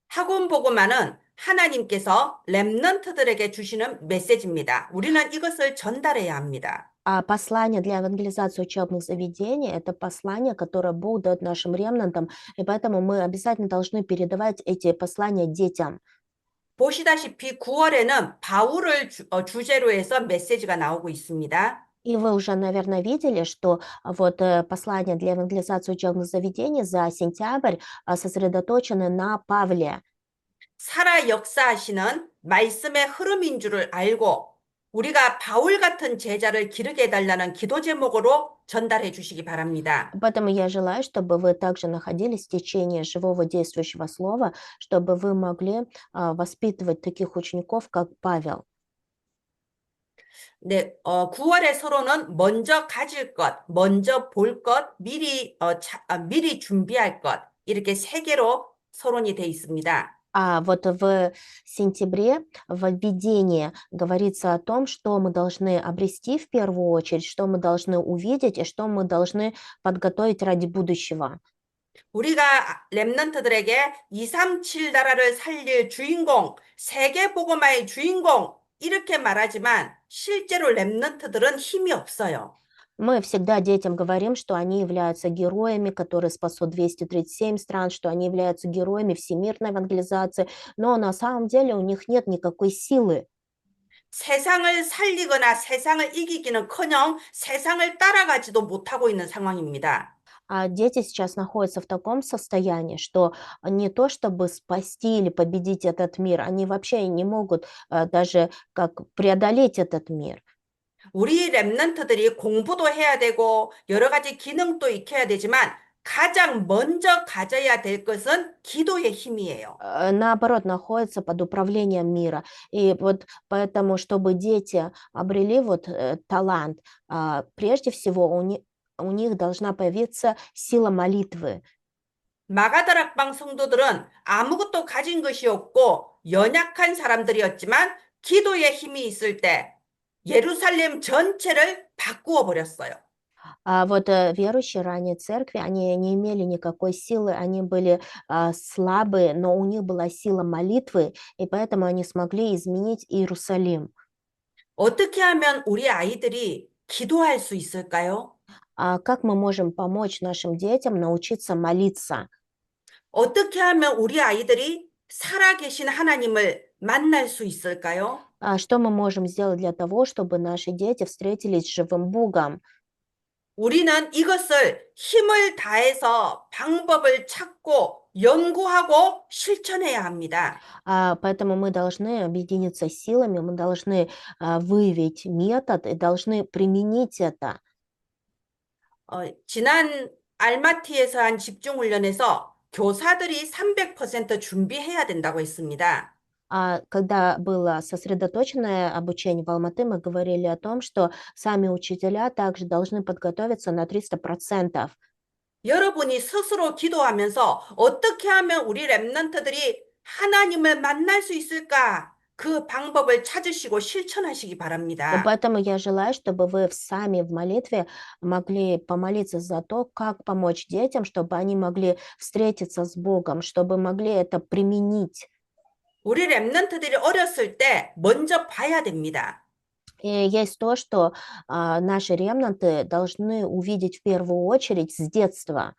학원 복음화는 하나님께서 렘넌트들에게 주시는 메시지입니다. 우리는 이것을 전달해야 합니다. А послание для евангелизации учебных заведений – это послание, которое Бог дает нашим ремнантам, и поэтому мы обязательно должны передавать эти послания детям. 보시다시피 9월에는 바울을 주제로 해서 메시지가 나오고 있습니다. И вы уже, наверное, видели, что вот послание для евангелизации учебных заведений за сентябрь сосредоточены на Павле. 살아 역사하시는 말씀의 흐름인 줄을 알고 우리가 바울 같은 제자를 기르게 해달라는 기도 제목으로 전달해 주시기 바랍니다. Поэтому я желаю, чтобы вы также находились в течение живого действующего слова, чтобы вы могли воспитывать таких учеников, как Павел. 네, 9월의 서론은 먼저 가질 것, 먼저 볼 것, 미리 준비할 것 이렇게 세 개로 서론이 돼 있습니다. А вот в сентябре в введении говорится о том, что мы должны обрести в первую очередь, что мы должны увидеть и что мы должны подготовить ради будущего. 우리가 렘넌트들에게 237 나라를 살릴 주인공, 세계 복음화의 주인공 이렇게 말하지만 실제로 렘넌트들은 힘이 없어요. Мы всегда детям говорим, что они являются героями, которые спасут 237 стран, что они являются героями всемирной евангелизации, но на самом деле у них нет никакой силы. 세상을 살리거나 세상을 이기기는커녕 세상을 따라가지도 못하고 있는 상황입니다. А дети сейчас находятся в таком состоянии, что не то чтобы спасти или победить этот мир, они вообще не могут даже как преодолеть этот мир. 우리 렘넌트들이 공부도 해야 되고 여러 가지 기능도 익혀야 되지만 가장 먼저 가져야 될 것은 기도의 힘이에요. Наоборот, находятся под управлением мира. И вот поэтому, чтобы дети обрели вот талант, прежде всего у них должна появиться сила молитвы. 마가다락방 성도들은 아무것도 가진 것이 없고 연약한 사람들이었지만 기도의 힘이 있을 때 예루살렘 전체를 바꾸어 버렸어요. А вот верующие ранней церкви, они не имели никакой силы, они были слабые, но у них была сила молитвы, и поэтому они смогли изменить Иерусалим. 어떻게 하면 우리 아이들이 기도할 수 있을까요? Как мы можем помочь нашим детям научиться молиться? 어떻게 하면 우리 아이들이 살아계신 하나님을 만날 수 있을까요? Что мы можем сделать для того, чтобы наши дети встретились с живым Богом? 우리는 이것을 힘을 다해서 방법을 찾고 연구하고 실천해야 합니다. Поэтому мы должны объединиться силами, мы должны выявить метод и должны применить это. 지난 알마티에서 한 집중훈련에서 교사들이 300% 준비해야 된다고 했습니다. Когда было сосредоточенное обучение в Алматы, мы говорили о том, что сами учителя также должны подготовиться на 300%. 여러분이 스스로 기도하면서 어떻게 하면 우리 렘넌트들이 하나님을 만날 수 있을까? 그 방법을 찾으시고 실천하시기 바랍니다. Поэтому я желаю, чтобы вы сами в молитве могли помолиться за то, как помочь детям, чтобы они могли встретиться с Богом, чтобы могли это применить. 우리 렘넌트들이 어렸을 때 먼저 봐야 됩니다. И есть то, что наши ремнанты должны увидеть в первую очередь с детства.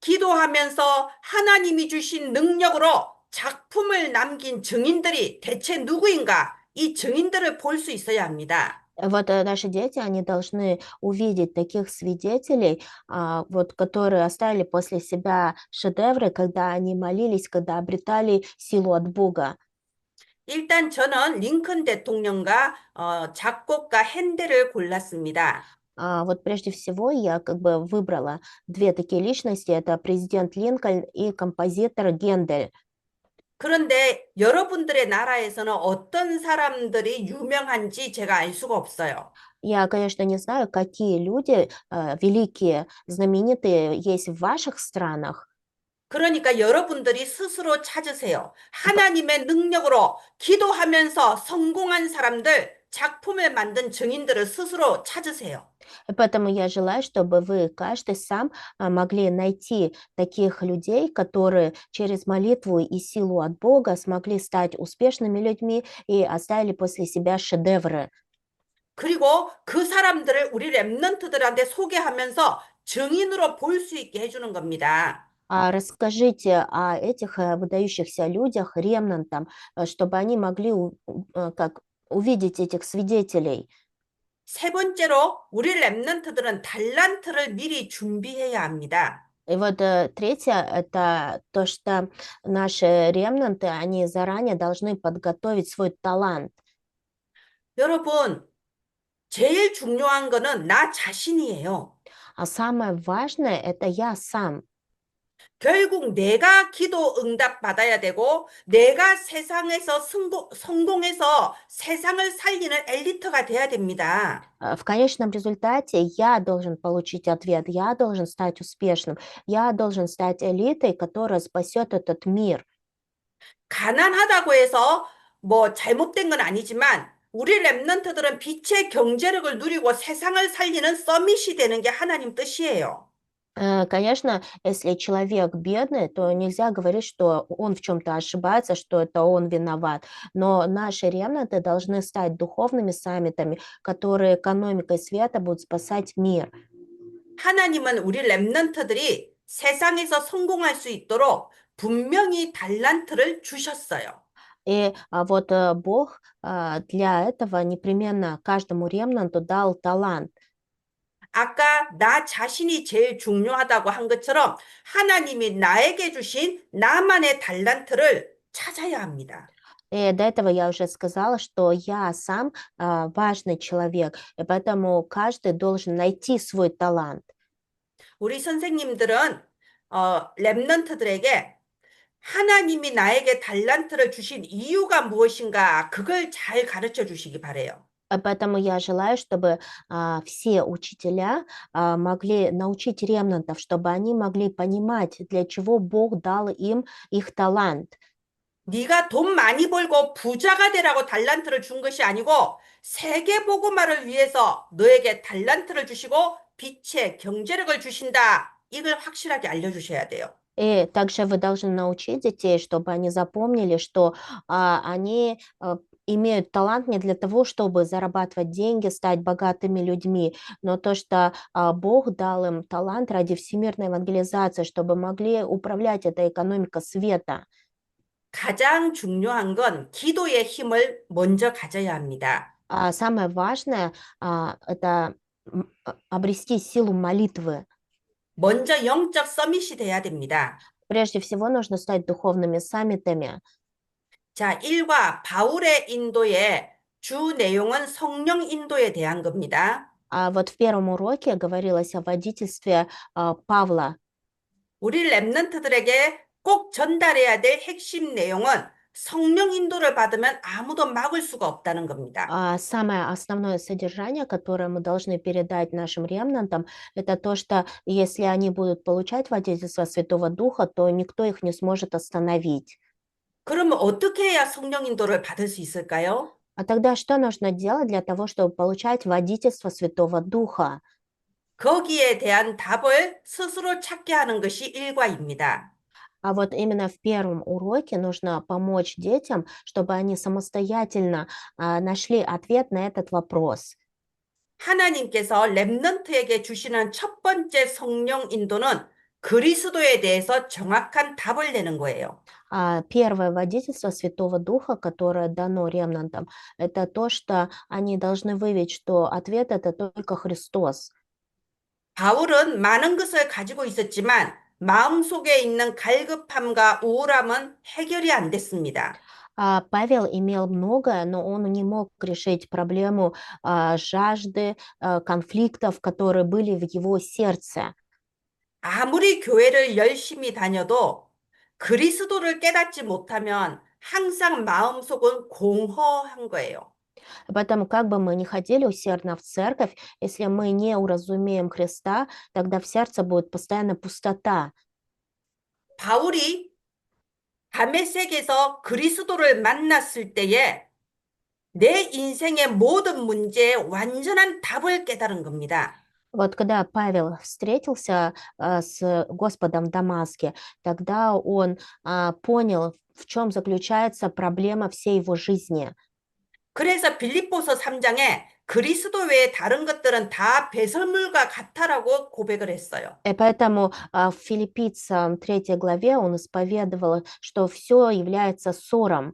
기도하면서 하나님이 주신 능력으로 작품을 남긴 증인들이 대체 누구인가? 이 증인들을 볼 수 있어야 합니다. Вот наши дети, они должны увидеть таких свидетелей, вот, которые оставили после себя шедевры, когда они молились, когда обретали силу от Бога. 일단 저는 링컨 대통령과 작곡가 핸델을 골랐습니다. Вот прежде всего я как бы выбрала две такие личности, это президент Линкольн и композитор Гендель. 그런데 여러분들의 나라에서는 어떤 사람들이 유명한지 제가 알 수가 없어요. Я, конечно, не знаю, какие люди великие, знаменитые есть в ваших странах. 그러니까 여러분들이 스스로 찾으세요. 하나님의 능력으로 기도하면서 성공한 사람들, 작품을 만든 증인들을 스스로 찾으세요. Поэтому я желаю, чтобы вы каждый сам могли найти таких людей, которые через молитву и силу от Бога смогли стать успешными людьми и оставили после себя шедевры. 그리고 그 사람들을 우리 렘넌트들한테 소개하면서 증인으로 볼 수 있게 해주는 겁니다. Расскажите о этих выдающихся людях, ремнантам, чтобы они могли как увидеть этих свидетелей. 세 번째로 우리 렘넌트들은 달란트를 미리 준비해야 합니다. И вот третье, это то, что наши ремнанты, они заранее должны подготовить свой талант. 여러분, 제일 중요한 거는 나 자신이에요. А самое важное, это я сам. 결국 내가 기도 응답 받아야 되고 내가 세상에서 성공해서 세상을 살리는 엘리트가 돼야 됩니다. В конечном результате я должен получить ответ, я должен стать успешным, я должен стать элитой, которая спасет этот мир. 가난하다고 해서 뭐 잘못된 건 아니지만 우리 렘넌트들은 빛의 경제력을 누리고 세상을 살리는 서밋이 되는 게 하나님 뜻이에요. Конечно, если человек бедный, то нельзя говорить, что он в чем-то ошибается, что это он виноват. Но наши ремнанты должны стать духовными саммитами, которые экономикой света будут спасать мир. 하나님은 우리 렘넌트들이 세상에서 성공할 수 있도록 분명히 달란트를 주셨어요. И вот Бог для этого непременно каждому ремнанту дал талант. 아까 나 자신이 제일 중요하다고 한 것처럼 하나님이 나에게 주신 나만의 달란트를 찾아야 합니다. И до этого я уже сказала, что я сам важный человек, и поэтому каждый должен найти свой талант. 우리 선생님들은 렘넌트들에게 하나님이 나에게 달란트를 주신 이유가 무엇인가 그걸 잘 가르쳐 주시기 바래요. Поэтому я желаю, чтобы все учителя могли научить ремнантов, чтобы они могли понимать, для чего Бог дал им их талант. 네가 돈 많이 벌고 부자가 되라고 달란트를 준 것이 아니고 세계 복음화를 위해서 너에게 달란트를 주시고 빛의 경제력을 주신다. 이걸 확실하게 알려주셔야 돼요. И также вы должны научить детей, чтобы они запомнили, что они имеют талант не для того, чтобы зарабатывать деньги, стать богатыми людьми, но то, что Бог дал им талант ради всемирной евангелизации, чтобы могли управлять этой экономикой света. 가장 중요한 건 기도의 힘을 먼저 가져야 합니다. Самое важное это обрести силу молитвы. 먼저 영적 서밋이 돼야 됩니다. Прежде всего нужно стать духовными саммитами. 자, 1과 바울의 인도의 주 내용은 성령 인도에 대한 겁니다. Вот в первом уроке говорилось о водительстве Павла. 우리 렘넌트들에게 꼭 전달해야 될 핵심 내용은 성령 인도를 받으면 아무도 막을 수가 없다는 겁니다. Самое основное содержание, которое мы должны передать нашим ремнантам, это то, что если они будут получать водительство Святого Духа, то никто их не сможет остановить. 그러면 어떻게 해야 성령 인도를 받을 수 있을까요? А тогда что нужно делать для того, чтобы получать водительство Святого Духа? 거기에 대한 답을 스스로 찾게 하는 것이 일과입니다. А вот именно в первом уроке нужно помочь детям, чтобы они самостоятельно нашли ответ на этот вопрос. 하나님께서 렘넌트에게 주시는 첫 번째 성령 인도는 그리스도에 대해서 정확한 답을 내는 거예요. Первое водительство Святого Духа, которое дано ремнантам, это то, что они должны выявить, что ответ это только Христос. 바울은 많은 것을 가지고 있었지만 마음속에 있는 갈급함과 우울함은 해결이 안 됐습니다. Павел имел многое, но он не мог решить проблему жажды, конфликтов, которые были в его сердце. 아무리 교회를 열심히 다녀도 그리스도를 깨닫지 못하면 항상 마음속은 공허한 거예요. Поэтому, как бы мы ни ходили усердно в церковь, если мы не уразумеем Христа, тогда в сердце будет постоянно пустота. 바울이 다메섹에서 그리스도를 만났을 때에 내 인생의 모든 문제에 완전한 답을 깨달은 겁니다. Вот когда Павел встретился с Господом в Дамаске, тогда он понял, в чем заключается проблема всей его жизни. 그래서 빌립보서 3장에 그리스도 외에 다른 것들은 다 배설물과 같아라고 고백을 했어요. И поэтому в Филиппийцам 3 главе он исповедовал, что все является ссором.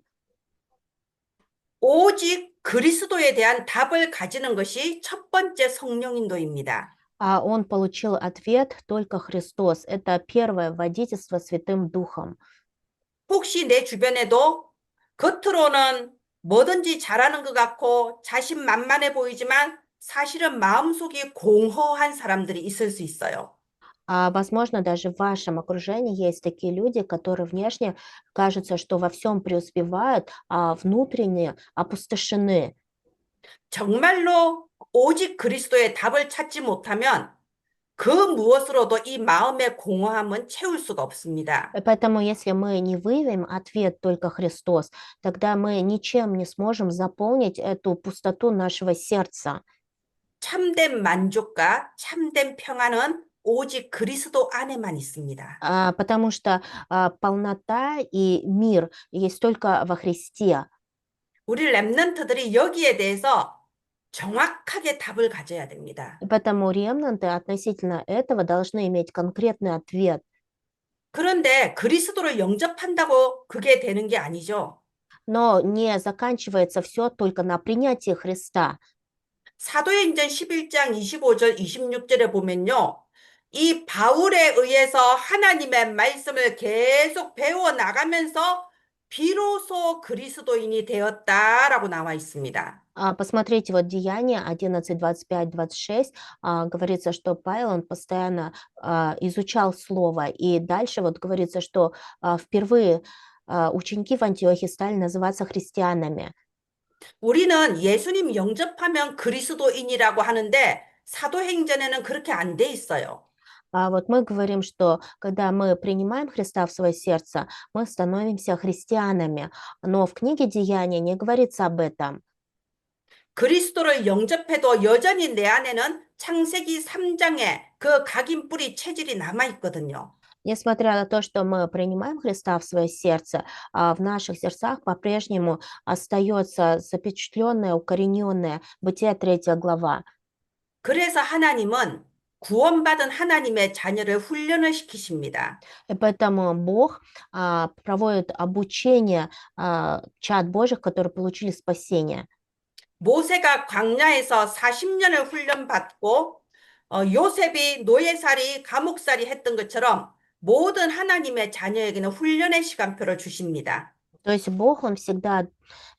오직 그리스도에 대한 답을 가지는 것이 첫 번째 성령인도입니다. А он получил ответ только Христос. Это первое водительство Святым Духом. 혹시 내 주변에도 겉으로는 뭐든지 잘하는 것 같고 자신만만해 보이지만 사실은 마음속이 공허한 사람들이 있을 수 있어요. Возможно, даже в вашем окружении есть такие люди, которые внешне кажется, что во всем преуспевают, а внутренне опустошены. 정말로 오직 그리스도의 답을 찾지 못하면 그 무엇으로도 이 마음의 공허함은 채울 수가 없습니다. И поэтому, если мы не выявим ответ только Христос, тогда мы ничем не сможем заполнить эту пустоту нашего сердца. 참된 만족과 참된 평안은 오직 그리스도 안에만 있습니다. Потому что полнота и мир есть только во Христе. 우리 렘넌트들이 여기에 대해서 정확하게 답을 가져야 됩니다. И поэтому ремнанты относительно этого должны иметь конкретный ответ. 그런데 그리스도를 영접한다고 그게 되는 게 아니죠. Но не заканчивается все только на принятии Христа. 사도행전 11장 25절 26절에 보면요. 이 바울에 의해서 하나님의 말씀을 계속 배워 나가면서 비로소 그리스도인이 되었다라고 나와 있습니다. Посмотрите, вот Деяния 11, 25, 26, говорится, что Павел, он постоянно изучал Слово, и дальше вот говорится, что впервые ученики в Антиохии стали называться христианами. 우리는 예수님 영접하면 그리스도인이라고 하는데 사도행전에는 그렇게 안 돼 있어요. Вот мы говорим, что когда мы принимаем Христа в свое сердце, мы становимся христианами, но в книге Деяния не говорится об этом. 그리스도를 영접해도 여전히 내 안에는 창세기 3장에 그 각인 뿌리 체질이 남아 있거든요. Несмотря на то, что мы принимаем Христа в свое сердце, в наших сердцах по-прежнему остается запечатленное, укорененное Бытие 3 глава. 그래서 하나님은 구원받은 하나님의 자녀를 훈련을 시키십니다. И поэтому Бог проводит обучение чад Божьих, которые получили спасение. 모세가 광야에서 40년을 훈련받고 요셉이 노예살이, 감옥살이 했던 것처럼 모든 하나님의 자녀에게는 훈련의 시간표를 주십니다. То есть Бог, Он всегда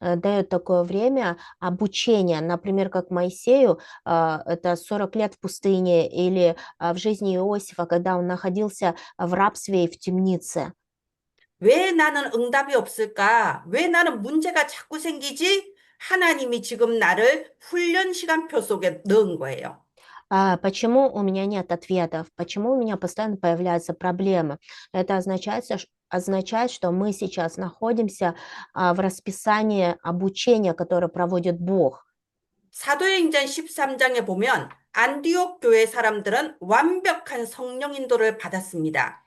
дает такое время обучения, например, как Моисею, это 40 лет в пустыне, или в жизни Иосифа, когда он находился в рабстве и в темнице. 왜 나는 응답이 없을까? 왜 나는 문제가 자꾸 생기지? 하나님이 지금 나를 훈련 시간표 속에 넣은 거예요. Почему у меня нет ответов? Почему у меня постоянно появляются проблемы? Это означает, что мы сейчас находимся в расписании обучения, которое проводит Бог. 사도행전 13장에 보면 안디옥 교회 사람들은 완벽한 성령 인도를 받았습니다.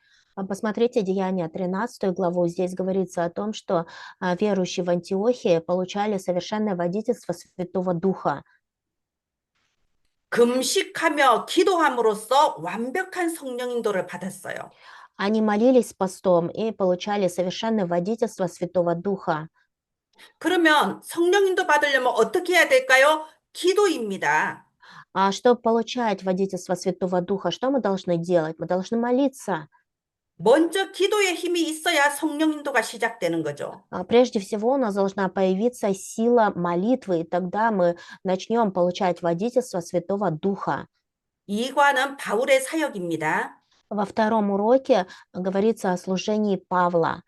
Посмотрите Деяния 13 главу. Здесь говорится о том, что верующие в Антиохии получали совершенное водительство Святого Духа. 금식하며 기도함으로써 완벽한 성령 인도를 받았어요. Они молились постом и получали совершенное водительство Святого Духа. 그러면 성령 인도 받으려면 어떻게 해야 될까요? 기도입니다. Чтобы получать водительство Святого Духа, что мы должны делать? Мы должны молиться. 먼저 기도의 힘이 있어야 성령 인도가 시작되는 거죠. Прежде всего у нас должна появиться сила молитвы, и тогда мы начнем получать водительство Святого Духа. 이과는 바울의 사역입니다. Во втором уроке говорится о служении Павла.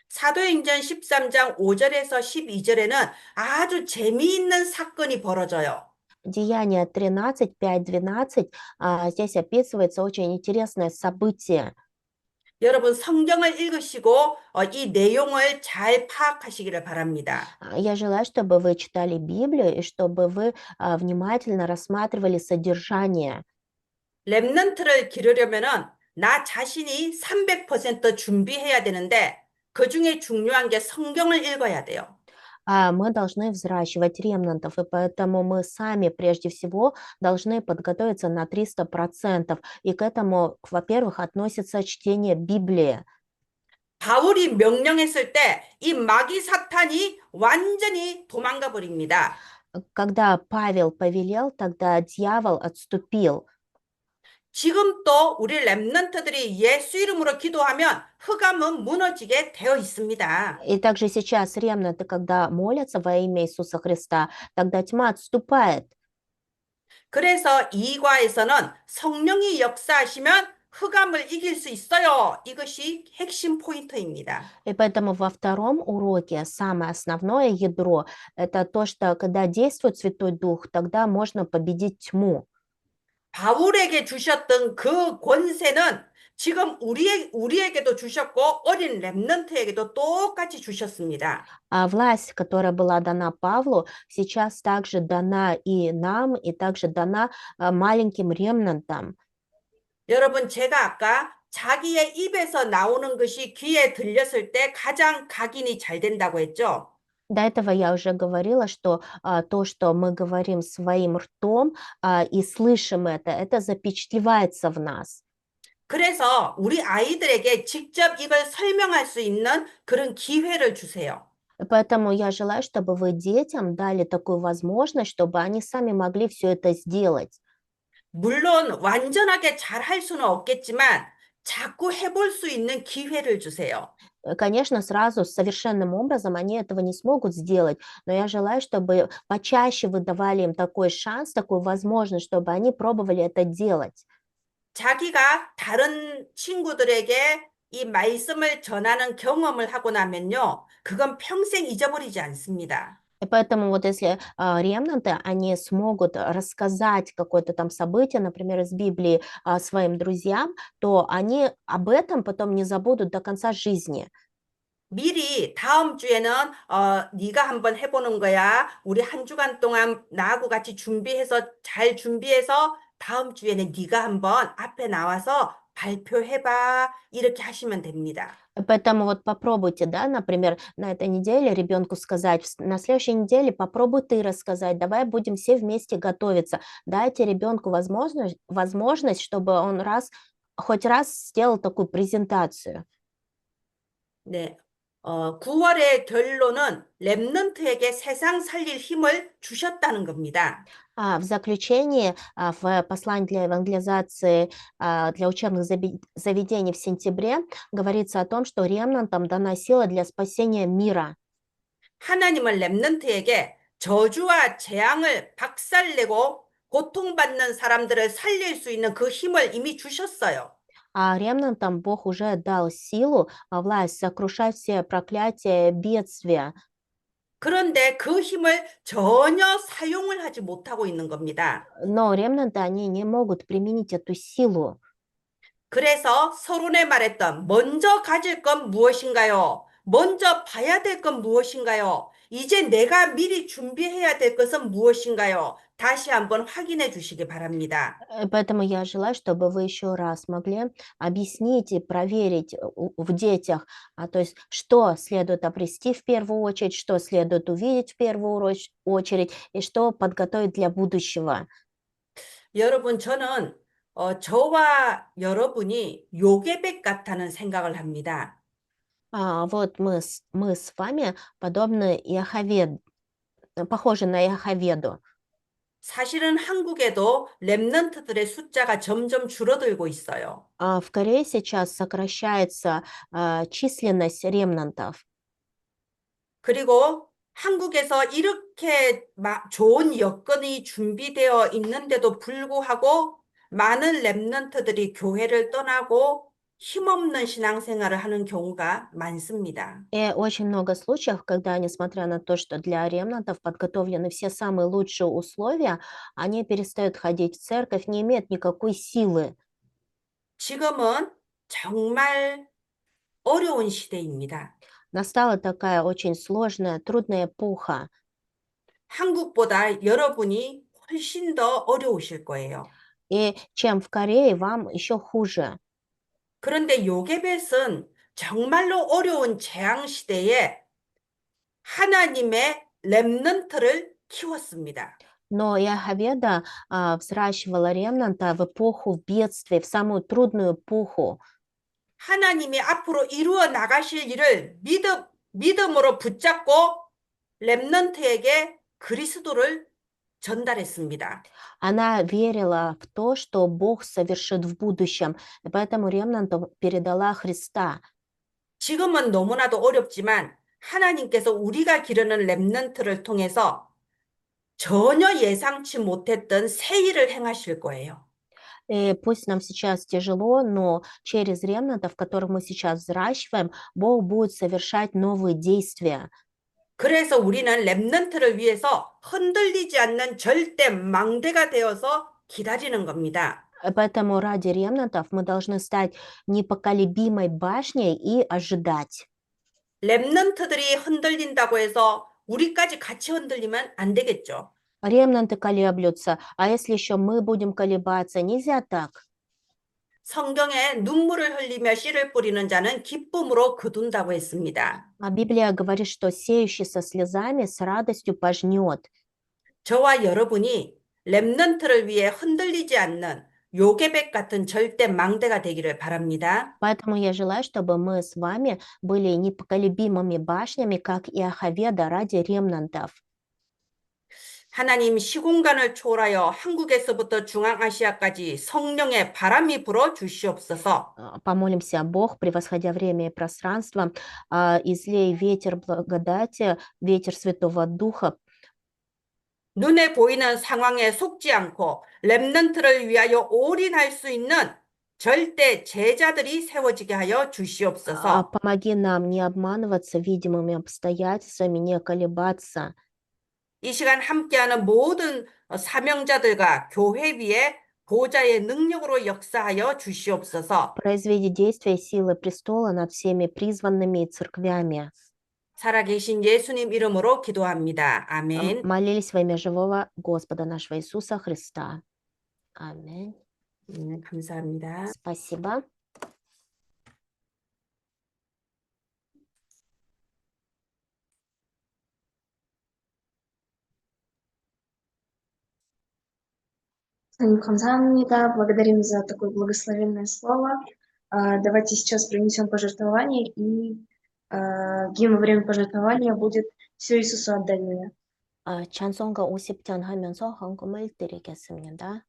사도행전 13장 5절에서 12절에는 아주 재미있는 사건이 벌어져요. Деяния 13, 5, 12, здесь описывается очень интересное событие. 여러분 성경을 읽으시고 이 내용을 잘 파악하시기를 바랍니다. Я желаю, чтобы вы читали Библию и чтобы вы внимательно рассматривали содержание. 렘넌트를 기르려면은 나 자신이 300% 준비해야 되는데 그 중에 중요한 게 성경을 읽어야 돼요. Мы должны взращивать ремнантов, и поэтому мы сами прежде всего должны подготовиться на 300%. И к этому, во-первых, относится чтение Библии. 바울이 명령했을 때 이 마귀 사탄이 완전히 도망가 버립니다. Когда Павел повелел, тогда дьявол отступил. 지금 또 우리 랩런트들이 예수 이름으로 기도하면 흑암은 무너지게 되어 있습니다. И также сейчас ремнанты, когда молятся во имя Иисуса Христа, тогда тьма отступает. 그래서 이과에서는 성령이 역사하시면 흑암을 이길 수 있어요. 이것이 핵심 포인트입니다. И поэтому во втором уроке самое основное ядро– это то, что когда действует Святой Дух, тогда можно победить тьму. 바울에게 주셨던 그 권세는 지금 우리에게도 주셨고 어린 랩런트에게도 똑같이 주셨습니다. А власть, которая была дана Павлу, сейчас также дана и нам, и также дана маленьким ремнантам. 여러분, 제가 아까 자기의 입에서 나오는 것이 귀에 들렸을 때 가장 각인이 잘 된다고 했죠. До этого я уже говорила, что то, что мы говорим своим ртом и слышим это запечатлевается в нас. 그래서 우리 아이들에게 직접 이걸 설명할 수 있는 그런 기회를 주세요. Поэтому я желаю, чтобы вы детям дали такую возможность, чтобы они сами могли все это сделать. 물론 완전하게 잘 할 수는 없겠지만 자꾸 해볼 수 있는 기회를 주세요. Конечно, сразу совершенным образом они этого не смогут сделать, но я желаю, чтобы почаще вы давали им такой шанс, такую возможность, чтобы они пробовали это делать. 자기가 다른 친구들에게 이 말씀을 전하는 경험을 하고 나면요, 그건 평생 잊어버리지 않습니다. И поэтому вот если ремнанты, они смогут рассказать какое-то там событие, например, из Библии своим друзьям, то они об этом потом не забудут до конца жизни. 미리 다음 주에는 네가 한번 해보는 거야. 우리 한 주간 동안 나하고 같이 잘 준비해서 다음 주에는 네가 한번 앞에 나와서 발표해봐. 이렇게 하시면 됩니다. Поэтому вот попробуйте, да, например, на этой неделе ребенку сказать, на следующей неделе попробуй ты рассказать, давай будем все вместе готовиться. Дайте ребенку возможность, чтобы он хоть раз сделал такую презентацию. 네. 9월의 결론은 랩런트에게 세상 살릴 힘을 주셨다는 겁니다. В заключение, в послании для евангелизации для учебных заведений в сентябре говорится о том, что ремнантам дана сила для спасения мира. 하나님은 랩런트에게 저주와 재앙을 박살내고 고통받는 사람들을 살릴 수 있는 그 힘을 이미 주셨어요. А ремнантам Бог уже дал силу, власть сокрушать все проклятия, бедствия. 그런데 그 힘을 전혀 사용을 하지 못하고 있는 겁니다. Но ремнанты, они не могут применить эту силу. 그래서 서론에 말했던 먼저 가질 건 무엇인가요? 먼저 봐야 될 건 무엇인가요? 이제 내가 미리 준비해야 될 것은 무엇인가요? 다시 한번 확인해 주시기 바랍니다. Поэтому я желаю, чтобы вы еще раз могли объяснить и проверить в детях, то есть что следует обрести в первую очередь, что следует увидеть в первую очередь и что подготовить для будущего. 여러분, 저는 저와 여러분이 요괴백 같다는 생각을 합니다. Вот мы с вами подобны похожи на Иохаведу. 사실은 한국에도 랩런트들의 숫자가 점점 줄어들고 있어요. В Корее сейчас сокращается численность ремнантов. 그리고 한국에서 이렇게 좋은 여건이 준비되어 있는데도 불구하고 많은 랩런트들이 교회를 떠나고 힘없는 신앙생활을 하는 경우가 많습니다. И очень много случаев, когда, несмотря на то, что для ремнантов подготовлены все самые лучшие условия, они перестают ходить в церковь, не имеют никакой силы. 지금은 정말 어려운 시대입니다. Настала такая очень сложная, трудная эпоха. 한국보다 여러분이 훨씬 더 어려우실 거예요. И чем в Корее, вам еще хуже. 그런데 요게벳은 정말로 어려운 재앙 시대에 하나님의 렘넌트를 키웠습니다. Но Иохаведа взращивала ремнанта в эпоху бедствий, в самую трудную эпоху. 하나님이 앞으로 이루어 나가실 일을 믿음으로 붙잡고 렘넌트에게 그리스도를 전달했습니다. Она верила в то, что Бог совершит в будущем, и поэтому ремнанту передала Христа. 지금은 너무나도 어렵지만 하나님께서 우리가 기르는 렘넌트를 통해서 전혀 예상치 못했던 새 일을 행하실 거예요. И пусть нам сейчас тяжело, но через ремнантов, которых мы сейчас взращиваем, Бог будет совершать новые действия. 그래서 우리는 렘넌트를 위해서 흔들리지 않는 절대 망대가 되어서 기다리는 겁니다. Поэтому ради ремнантов мы должны стать непоколебимой башней и ожидать. 렘넌트들이 흔들린다고 해서 우리까지 같이 흔들리면 안 되겠죠. Ремнанты колеблются, а если еще мы будем колебаться, нельзя так. 성경에 눈물을 흘리며 씨를 뿌리는 자는 기쁨으로 거둔다고 했습니다. А Библия говорит, что сеющий со слезами с радостью пожнет. 저와 여러분이 렘넌트를 위해 흔들리지 않는 요게백 같은 절대 망대가 되기를 바랍니다. Поэтому я желаю, чтобы мы с вами были непоколебимыми башнями, как Иохаведа, ради ремнантов. 하나님 시공간을 초월하여 한국에서부터 중앙아시아까지 성령의 바람이 불어 주시옵소서. Помолимся, Бог, превосходя время и пространство, излей ветер благодати, ветер Святого Духа. 눈에 보이는 상황에 속지 않고 렘넌트를 위하여 올인할 수 있는 절대 제자들이 세워지게 하여 주시옵소서. Помоги нам не обманываться видимыми обстоятельствами, не колебаться. 이 시간 함께하는 모든 사명자들과 교회 위에 보좌의 능력으로 역사하여 주시옵소서. Произведи действие силы престола над всеми призванными церквями. 살아계신 예수님 이름으로 기도합니다. 아멘. Молились во имя живого Господа нашего Иисуса Христа. Аминь. 감사합니다. Спасибо. 감사합니다. Благодарим за такое благословенное слово. Давайте сейчас принесем пожертвование, и гимн во время пожертвования будет «Все Иисусу отдаю». 찬송가 50편 하면서 헌금을 드리겠습니다.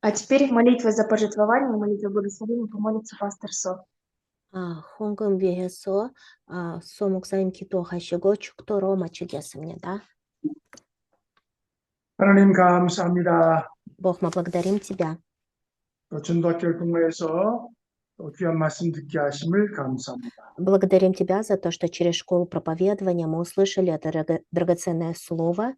А теперь молитва за пожертвование, молитва благословения помолится пастор Со. 헌금 위해서 소 목사님 기도하시고 축도로 마치겠습니다. 하나님 감사합니다. Бог, мы благодарим Тебя. 또 전도학교를 통해서 또 귀한 말씀 듣게 하심을 감사합니다. Благодарим Тебя за то, что через школу проповедования мы услышали это драгоценное слово.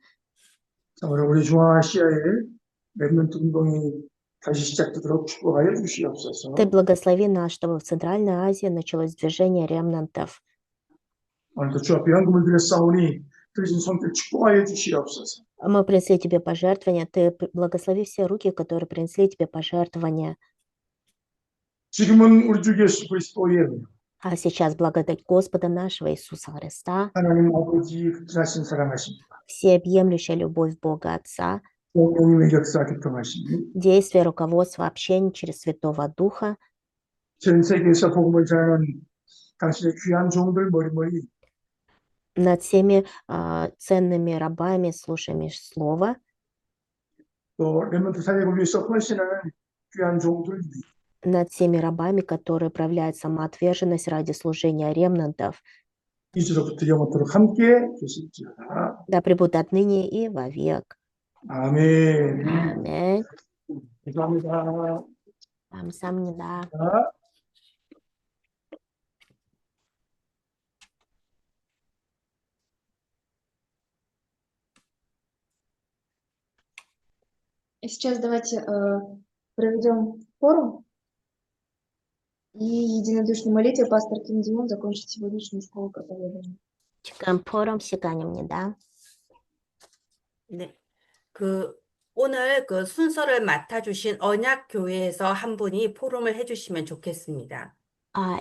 오늘 우리 중앙아시아의 렘넌트 운동이 다시 시작되도록 축복하여 주시옵소서. Ты благослови нас, чтобы в Центральной Азии началось движение ремнантов. 오늘도 주 앞에 헌금을 드렸사오니 드리신 손길 축복하여 주시옵소서. Мы принесли Тебе пожертвования. Ты благослови все руки, которые принесли Тебе пожертвования. 지금은 우리 주 예수 그리스도의 은혜, А сейчас благодать Господа нашего Иисуса Христа, 하나님 아버지 극진하신 사랑하심과 всеобъемлющая любовь Бога Отца, 성령님의 역사 교통하심이 действие, руководство, общение через Святого Духа 전 세계에서 복음을 전하는 당신의 귀한 종들 머리머리 над всеми ценными рабами, слушающими Слово, 또 렘넌트 사역을 위해서 헌신하는 귀한 종들 над всеми рабами, которые проявляют самоотверженность ради служения ремнантов, 이제로부터 영원토록 함께 계실지어다. да пребудут отныне и вовек. 아멘. Аминь. 감사합니다. 감사합니다. 자, И сейчас давайте проведем форум. И единодушной молитвой пастор Ким Димон закончит сегодняшнюю школу проповедования. 지금 포럼 시간입니다. 네. 오늘 순서를 맡아주신 언약교회에서 한 분이 포럼을 해주시면 좋겠습니다.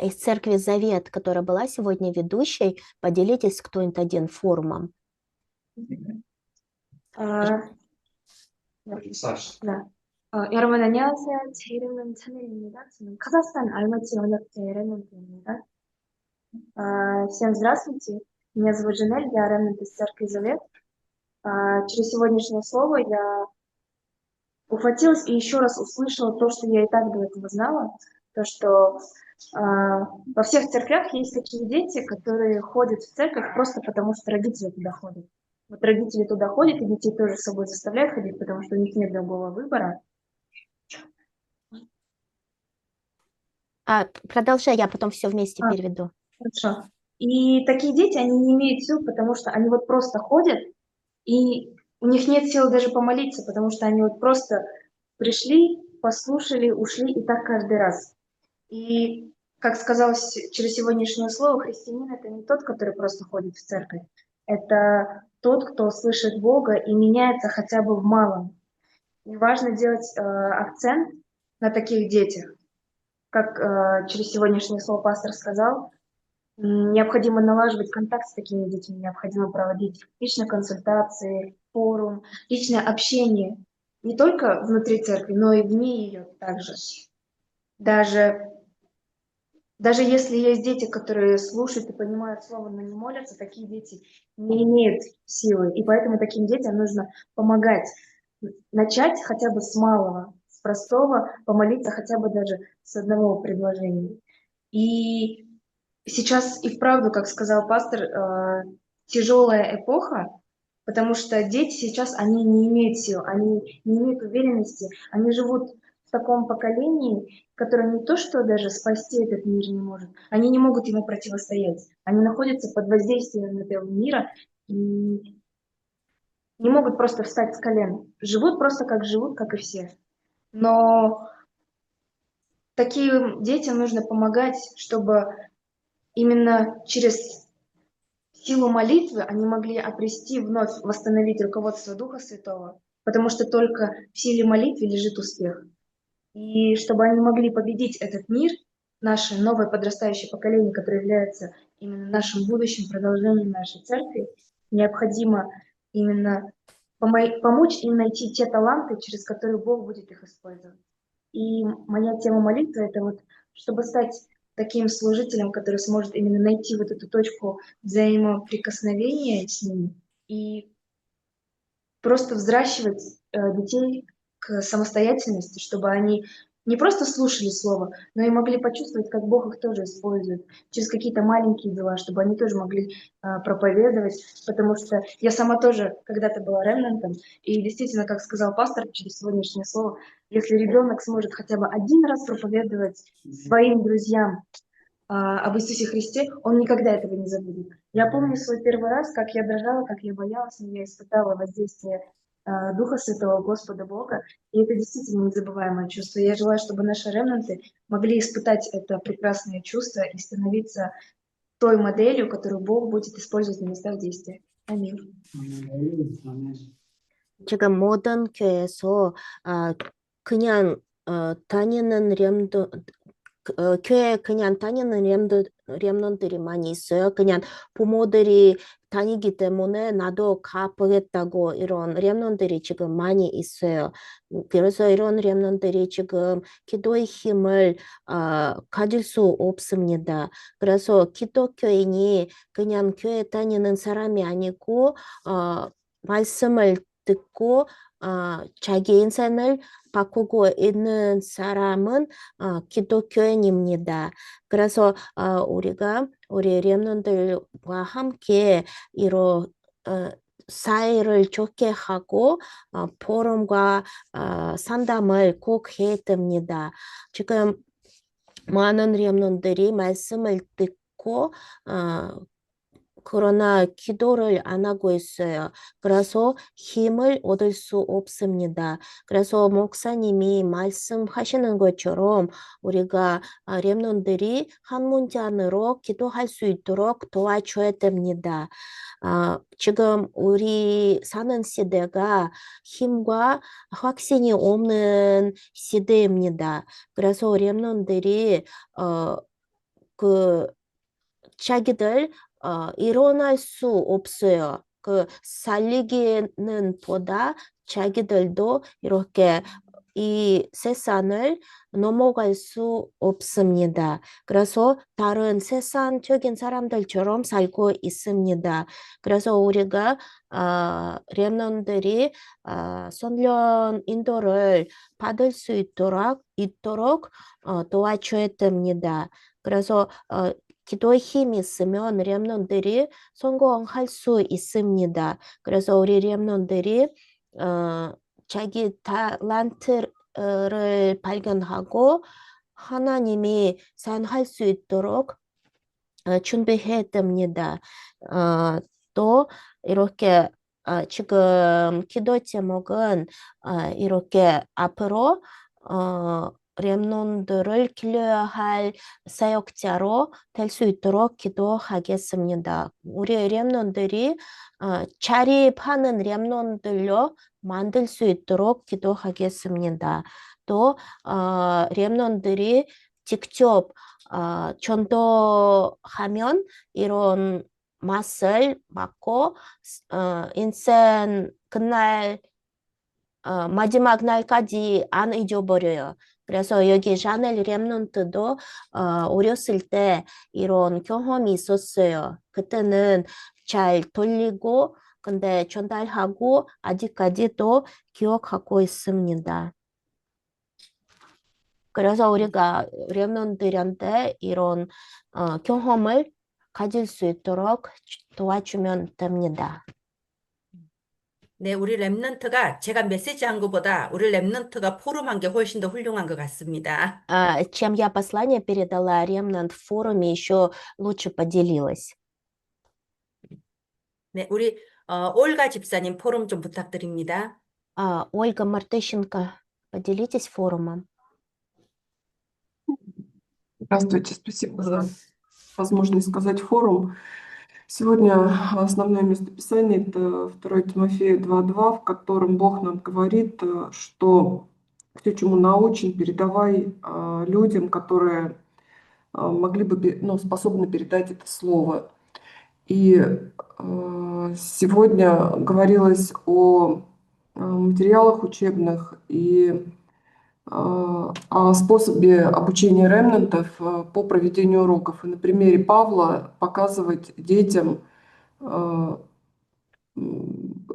Из церкви Завет, которая была сегодня ведущей, поделитесь кто-нибудь один форумом. Саша. 네. 여러분 안녕하세요. 제 이름은 찬일입니다. 저는 카자흐스탄 알마티 언약제 ремнант입니다. Всем здравствуйте. Меня зовут Жанель, я ремнант из церкви Завет. Через сегодняшнее слово я ухватилась и еще раз услышала то, что я и так до этого знала, то, что во всех церквях есть такие дети, которые ходят в церковь просто потому, что родители туда ходят. Вот родители туда ходят, и детей тоже с собой заставляют ходить, потому что у них нет другого выбора. Продолжай, я потом все вместе переведу. Хорошо. И такие дети, они не имеют сил, потому что они вот просто ходят, и у них нет сил даже помолиться, потому что они вот просто пришли, послушали, ушли, и так каждый раз. И, как сказалось через сегодняшнее слово, христианин — это не тот, который просто ходит в церковь. Это тот, кто слышит Бога и меняется хотя бы в малом. И важно делать акцент на таких детях. Как через сегодняшнее слово пастор сказал, необходимо налаживать контакт с такими детьми, необходимо проводить личные консультации, форум, личное общение. Не только внутри церкви, но и вне ее также. Даже если есть дети, которые слушают и понимают слово, но не молятся, такие дети не имеют силы. И поэтому таким детям нужно помогать. Начать хотя бы с малого, с простого, помолиться хотя бы даже с одного предложения. И сейчас и вправду, как сказал пастор, тяжелая эпоха, потому что дети сейчас, они не имеют сил, они не имеют уверенности, они живут в таком поколении, которое не то, что даже спасти этот мир не может, они не могут ему противостоять. Они находятся под воздействием этого мира и не могут просто встать с колен. Живут просто как живут, как и все. Но таким детям нужно помогать, чтобы именно через силу молитвы они могли обрести, вновь восстановить руководство Духа Святого, потому что только в силе молитвы лежит успех. И чтобы они могли победить этот мир, наше новое подрастающее поколение, которое является именно нашим будущим продолжением нашей церкви, необходимо именно помочь им найти те таланты, через которые Бог будет их использовать. И моя тема молитвы — это вот, чтобы стать таким служителем, который сможет именно найти вот эту точку взаимоприкосновения с ними и просто взращивать детей к самостоятельности, чтобы они не просто слушали Слово, но и могли почувствовать, как Бог их тоже использует через какие-то маленькие дела, чтобы они тоже могли проповедовать, потому что я сама тоже когда-то была ремнантом, и действительно, как сказал пастор через сегодняшнее слово, если ребенок сможет хотя бы один раз проповедовать своим друзьям об Иисусе Христе, он никогда этого не забудет. Я помню свой первый раз, как я дрожала, как я боялась, но я испытала воздействие Духа Святого, Господа Бога, и это действительно незабываемое чувство. Я желаю, чтобы наши ремнанты могли испытать это прекрасное чувство и становиться той моделью, которую Бог будет использовать на местах действия. Аминь. 지금 모든 교회에서 그냥 다니는 교회 그냥 다니는 렘넌트들이 많이 있어요. 그냥 부모들이 다니기 때문에 나도 가보겠다고 이런 렘넌트들이 지금 많이 있어요. 그래서 이런 렘넌트들이 지금 기도의 힘을 가질 수 없습니다. 그래서 기독교인이 그냥 교회 다니는 사람이 아니고 말씀을 듣고 자기 인생을 바꾸고 있는 사람은 기독교인입니다. 그래서 우리가 우리 렘넌트들과 함께 이런 사이를 좋게 하고 포럼과 상담을 꼭 해야 됩니다. 지금 많은 렘넌트들이 말씀을 듣고 그러나 기도를 안 하고 있어요. 그래서 힘을 얻을 수 없습니다. 그래서 목사님이 말씀하시는 것처럼 우리가 렘넌트들이 한 문장으로 기도할 수 있도록 도와줘야 됩니다. 지금 우리 사는 시대가 힘과 확신이 없는 시대입니다. 그래서 렘넌트들이 자기들 일어날 수 없어요. 살리기는 보다 자기들도 이렇게 이 세상을 넘어갈 수 없습니다. 그래서 다른 세상적인 사람들처럼 살고 있습니다. 그래서 우리가 렘넌트들이 선련 인도를 받을 수 있도록 도와줘야 됩니다. 그래서 기도의 힘이 있으면 렘넌트들이 성공할 수 있습니다. 그래서 우리 렘넌트들이 자기 탤런트를 발견하고 하나님이 사용할 수 있도록 준비해야 됩니다. 또 이렇게 지금 기도 제목은 이렇게 앞으로 렘넌트들을 길러야 할 사역자로 될 수 있도록 기도하겠습니다. 우리 렘넌트들이 자립하는 렘넌트들로 만들 수 있도록 기도하겠습니다. 또 렘넌트들이 직접 전도하면 이런 맛을 맡고 인생 그날 마지막 날까지 안 잊어버려요. 그래서 여기 샤넬 렘넌트도 어렸을 때 이런 경험이 있었어요. 그때는 잘 돌리고 근데 전달하고 아직까지도 기억하고 있습니다. 그래서 우리가 렘넌트들한테 이런 경험을 가질 수 있도록 도와주면 됩니다. 네, 우리 렘넌트가 제가 메시지한 것보다 우리 렘넌트가 포럼한 게 훨씬 더 훌륭한 것 같습니다. Чем я послание передала, ремнант в форуме еще лучше поделилась. 네, 우리 올가 집사님 포럼 좀 부탁드립니다. Ольга Мартыщенко, поделитесь форумом. Здравствуйте, спасибо за возможность сказать форум. Сегодня основное местописание – это 2 Тимофея 2:2, в котором Бог нам говорит, что все, чему научен, передавай людям, которые могли бы, способны передать это слово. И сегодня говорилось о материалах учебных и о способе обучения ремнантов по проведению уроков. И на примере Павла показывать детям,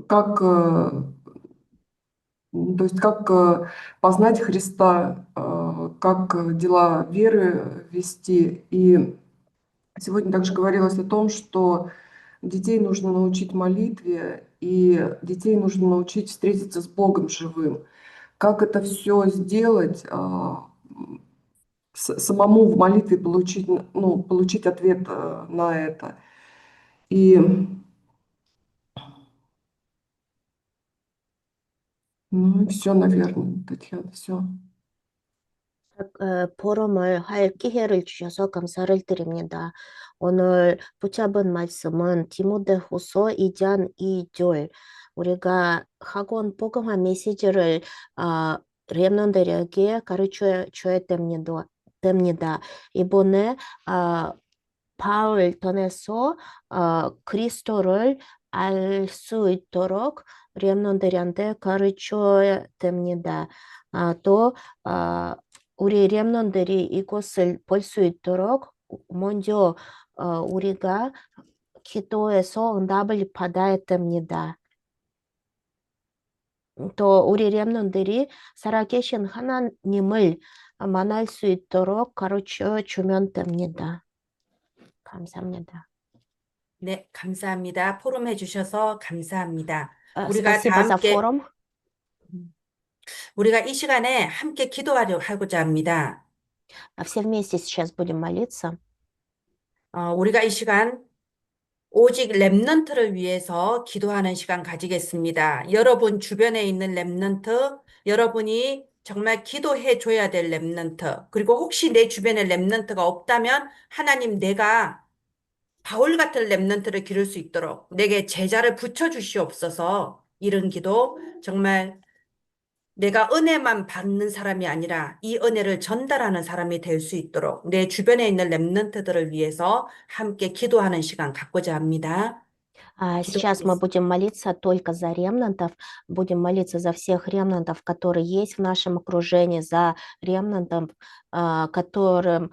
как То есть как познать Христа, как дела веры вести. И сегодня также говорилось о том, что детей нужно научить молитве, и детей нужно научить встретиться с Богом живым. Как это все сделать, самому в молитве получить, ну, получить ответ на это. И ну и все, наверное, Татьяна, все. 포럼을 할 기회를 주셔서 감사를 드립니다. 오늘 붙잡은 말씀은 디모데후서 2장 2절 우리가 학원 복음화 메시지를 렘넌트들에게 가르쳐 줘야 됩니다. 이번에 바울 통해서 그리스도를 알 수 있도록 렘넌트들한테 가르쳐야 됩니다. 또 우리 렘넌트들이 이것을 볼 수 있도록 먼저 우리가 기도해서 응답을 받아야 됩니다. 또 우리 렘넌트들이 살아계신 하나님을 만날 수 있도록 가르쳐 주면 됩니다. 감사합니다. 네, 감사합니다. 포럼 해주셔서 감사합니다. 우리가 다 Спасибо за 함께 форум. 우리가 이 시간에 함께 기도하고자 합니다. Все вместе сейчас будем молиться. 우리가 이 시간 오직 렘넌트를 위해서 기도하는 시간 가지겠습니다. 여러분 주변에 있는 렘넌트, 여러분이 정말 기도해 줘야 될 렘넌트, 그리고 혹시 내 주변에 렘넌트가 없다면 하나님 내가 바울 같은 렘넌트를 기를 수 있도록 내게 제자를 붙여 주시옵소서. 이런 기도 정말 내가 은혜만 받는 사람이 아니라 이 은혜를 전달하는 사람이 될 수 있도록 내 주변에 있는 렘넌트들을 위해서 함께 기도하는 시간 갖고자 합니다. Сейчас мы будем молиться только за ремнантов, будем молиться за всех ремнантов, которые есть в нашем окружении, за ремнантов, которые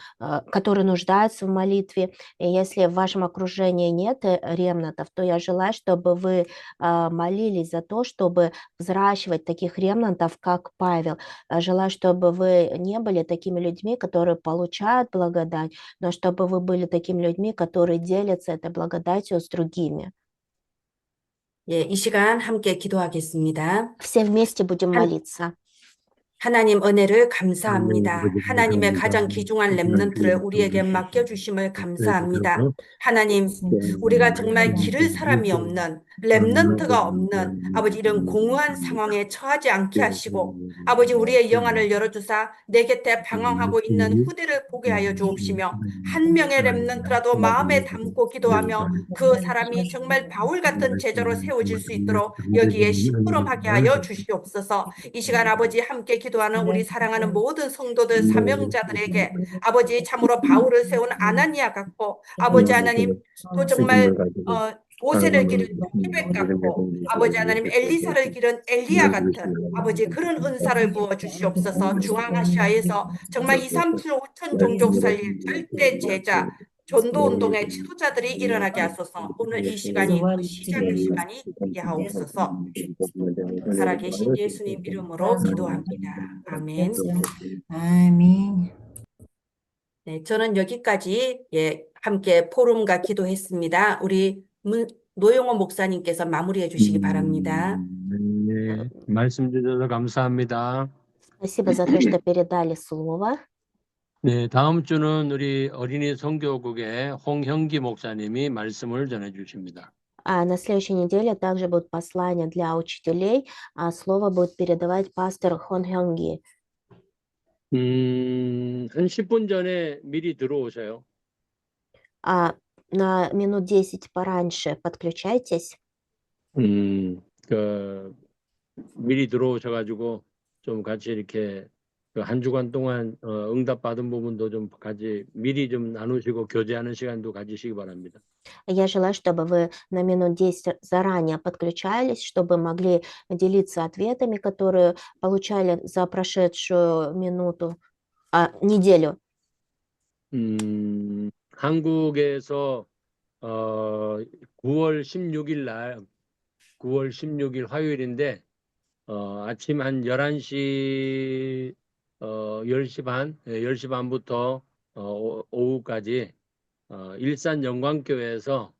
нуждаются в молитве. И если в вашем окружении нет ремнантов, то я желаю, чтобы вы молились за то, чтобы взращивать таких ремнантов, как Павел. Желаю, чтобы вы не были такими людьми, которые получают благодать, но чтобы вы были такими людьми, которые делятся этой благодатью с другими. 예, 이 시간 함께 기도하겠습니다. Все вместе будем молиться. 하나님 은혜를 감사합니다. 하나님의 가장 귀중한 렘넌트를 우리에게 맡겨주심을 감사합니다. 하나님, 우리가 정말 기를 사람이 없는 렘넌트가 없는 아버지 이런 공허한 상황에 처하지 않게 하시고 아버지 우리의 영안을 열어주사 내 곁에 방황하고 있는 후대를 보게 하여 주옵시며 한 명의 렘넌트라도 마음에 담고 기도하며 그 사람이 정말 바울 같은 제자로 세워질 수 있도록 여기에 심부름하게 하여 주시옵소서. 이 시간 아버지 함께 기도하는 우리 사랑하는 모든 성도들 사명자들에게 아버지 참으로 바울을 세운 아나니아 같고 아버지 하나님 또 정말 모세를 기른 요셉 같고 아버지 하나님 엘리사를 기른 엘리야 같은 아버지 그런 은사를 부어 주시옵소서. 중앙아시아에서 정말 2, 3, 7, 5천 종족 살릴 절대 제자 전도 운동의 지도자들이 일어나게 하소서. 오늘 이 시간이 그 시작의 시간이 되게 하옵소서. 살아계신 예수님 이름으로 기도합니다. 아멘. 아멘. 네, 저는 여기까지 함께 포럼과 기도했습니다. 우리 노영호 목사님께서 마무리해 주시기 바랍니다. 네, 말씀 주셔서 감사합니다. Спасибо за то, что передали слово. 네, 다음 주는 우리 어린이 선교국의 홍형기 목사님이 말씀을 전해 주십니다. На следующей неделе также будут послания для учителей, а слово будет передавать пастор Хон Хёнги. 한 10분 전에 미리 들어오세요. На минут 10 пораньше подключайтесь. 미리 들어오셔가지고 좀 같이 이렇게 한 주간 동안 응답 받은 부분도 좀 같이 미리 좀 나누시고 교제하는 시간도 가지시기 바랍니다. Я желаю, чтобы вы на минут 10 заранее подключались, чтобы могли делиться ответами, которые получали за прошедшую неделю. 한국에서 9월 16일 화요일인데 아침 한 11시 10시 반, 10시 반부터 오후까지 일산 영광교회에서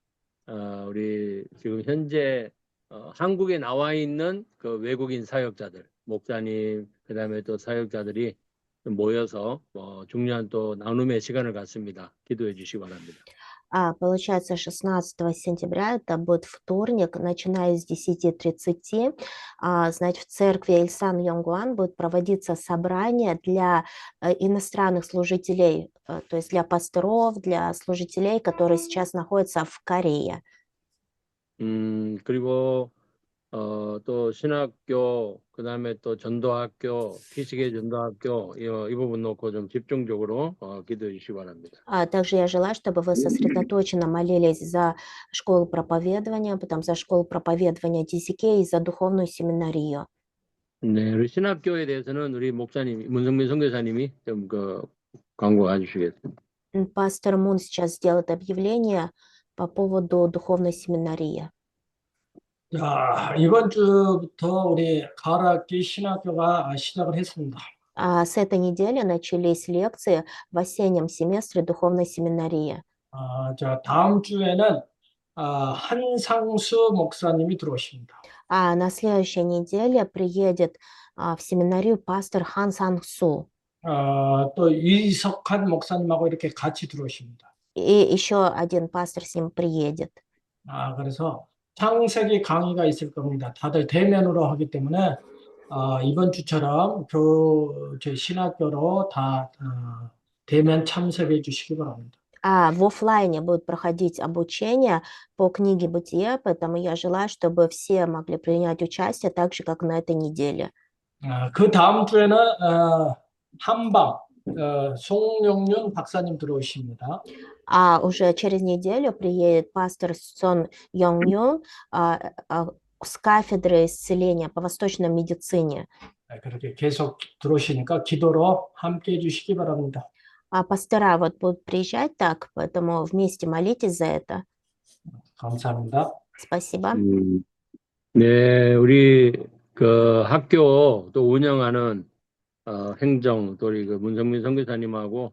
우리 지금 현재 한국에 나와 있는 그 외국인 사역자들, 목사님, 그다음에 또 사역자들이 모여서 중요한 또 나눔의 시간을 갖습니다. 기도해 주시기 바랍니다. Получается, 16 сентября, это будет вторник, начиная с 10:30, значит, в церкви Эльсан Йонгуан будет проводиться собрание для иностранных служителей, то есть для пасторов, для служителей, которые сейчас находятся в Корее. 그리고 또 신학교, 그다음에 또 전도학교, 피식의 전도학교 이 부분 놓고 좀 집중적으로 기도해 주시기 바랍니다. Также я желаю, чтобы вы сосредоточенно молились за школу проповедования, потом за школу проповедования DCK и за духовную семинарию. 네, 우리 신학교에 대해서는 우리 목사님 문성민 선교사님이 좀 광고해 주시겠습니다. Пастор Мун сейчас сделает объявление по поводу духовной семинарии. 자, 이번 주부터 우리 가을학기 신학교가 시작을 했습니다. С этой недели начались лекции в осеннем семестре духовной семинарии. 자, 다음 주에는 한상수 목사님이 들어오십니다. На следующей неделе приедет в семинарию пастор Хан Сан-Су. 또 이석한 목사님하고 이렇게 같이 들어오십니다. И еще один пастор с ним приедет. 그래서 창세기 강의가 있을 겁니다. 다들 대면으로 하기 때문에 이번 주처럼 저희 신학교로 다 대면 참석해 주시기 바랍니다. В офлайне будет проходить обучение по книге Бытия, поэтому я желаю, чтобы все могли принять участие так же, как на этой неделе. 그 다음 주에는 한방 송영윤 박사님 들어오십니다. Уже через неделю приедет пастор Сон Йонг с кафедры исцеления по восточной медицине. 그렇게 계속 들어오시니까 기도로 함께 해주시기 바랍니다. Пастора вот будут приезжать так, поэтому вместе молитесь за это. 감사합니다. Спасибо. 네, 우리 그 학교 또 운영하는 행정 또 우리 그 문성민 선교사님하고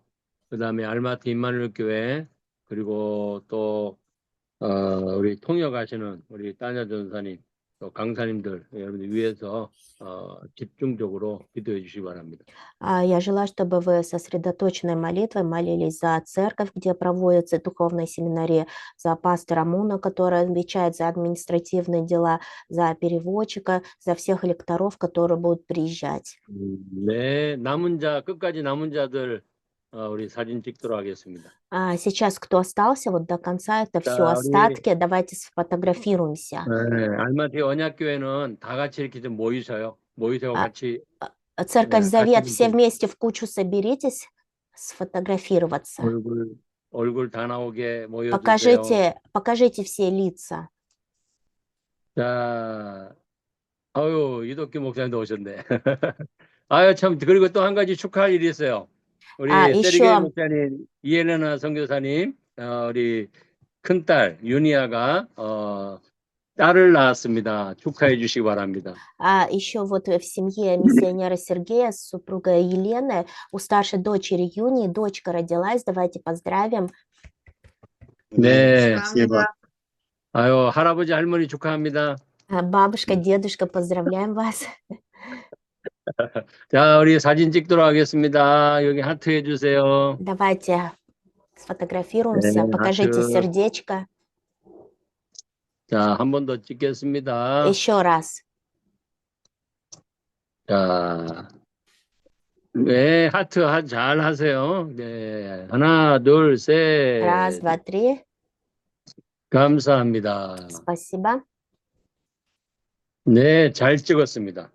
그다음에 알마티 임마누엘 교회 그리고 또 우리 통역하시는 우리 따냐 전사님 또 강사님들 여러분들 위해서 집중적으로 기도해 주시기 바랍니다. Я желаю, чтобы вы сосредоточенной молитвой молились за церковь, где проводится духовная семинария, за пастора Муна, который отвечает за административные дела, за переводчика, за всех лекторов, которые будут приезжать. 네, 끝까지 남은 자들 우리 사진 찍도록 하겠습니다. Сейчас, кто остался вот до конца, это все 우리 остатки, давайте сфотографируемся. 네, 알마티 언약교회는 다 같이 이렇게 좀 모이셔 같이 Церковь 네, Завет, 같이 все 좀 вместе в кучу соберитесь, сфотографироваться. 얼굴 다 나오게 모여주세요. Покажите все лица. 자, 이덕규 목사님도 오셨네. 참, 그리고 또 한 가지 축하할 일이 있어요. 우리 세리게 목사님, 이엘레나 선교사님, 우리 큰딸 윤희아가 딸을 낳았습니다. 축하해 주시기 바랍니다. Еще вот в семье миссионера Сергея с супругой Елены у старшей дочери Юни дочка родилась. Давайте поздравим. 네, 할아버지 할머니 축하합니다. Бабушка, дедушка, поздравляем вас. 자, 우리 사진 찍도록 하겠습니다. 여기 하트 해주세요. Давайте сфотографируемся. 네, Покажите 하트. сердечко. 자, 한 번 더 찍겠습니다. Еще раз. 자, 네, 하트 잘 하세요. 네, 하나, 둘, 셋. Раз, два, три. 감사합니다. Спасибо. 네, 잘 찍었습니다.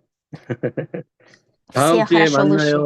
다음 Все 주에 хорошо вышли. 만나요.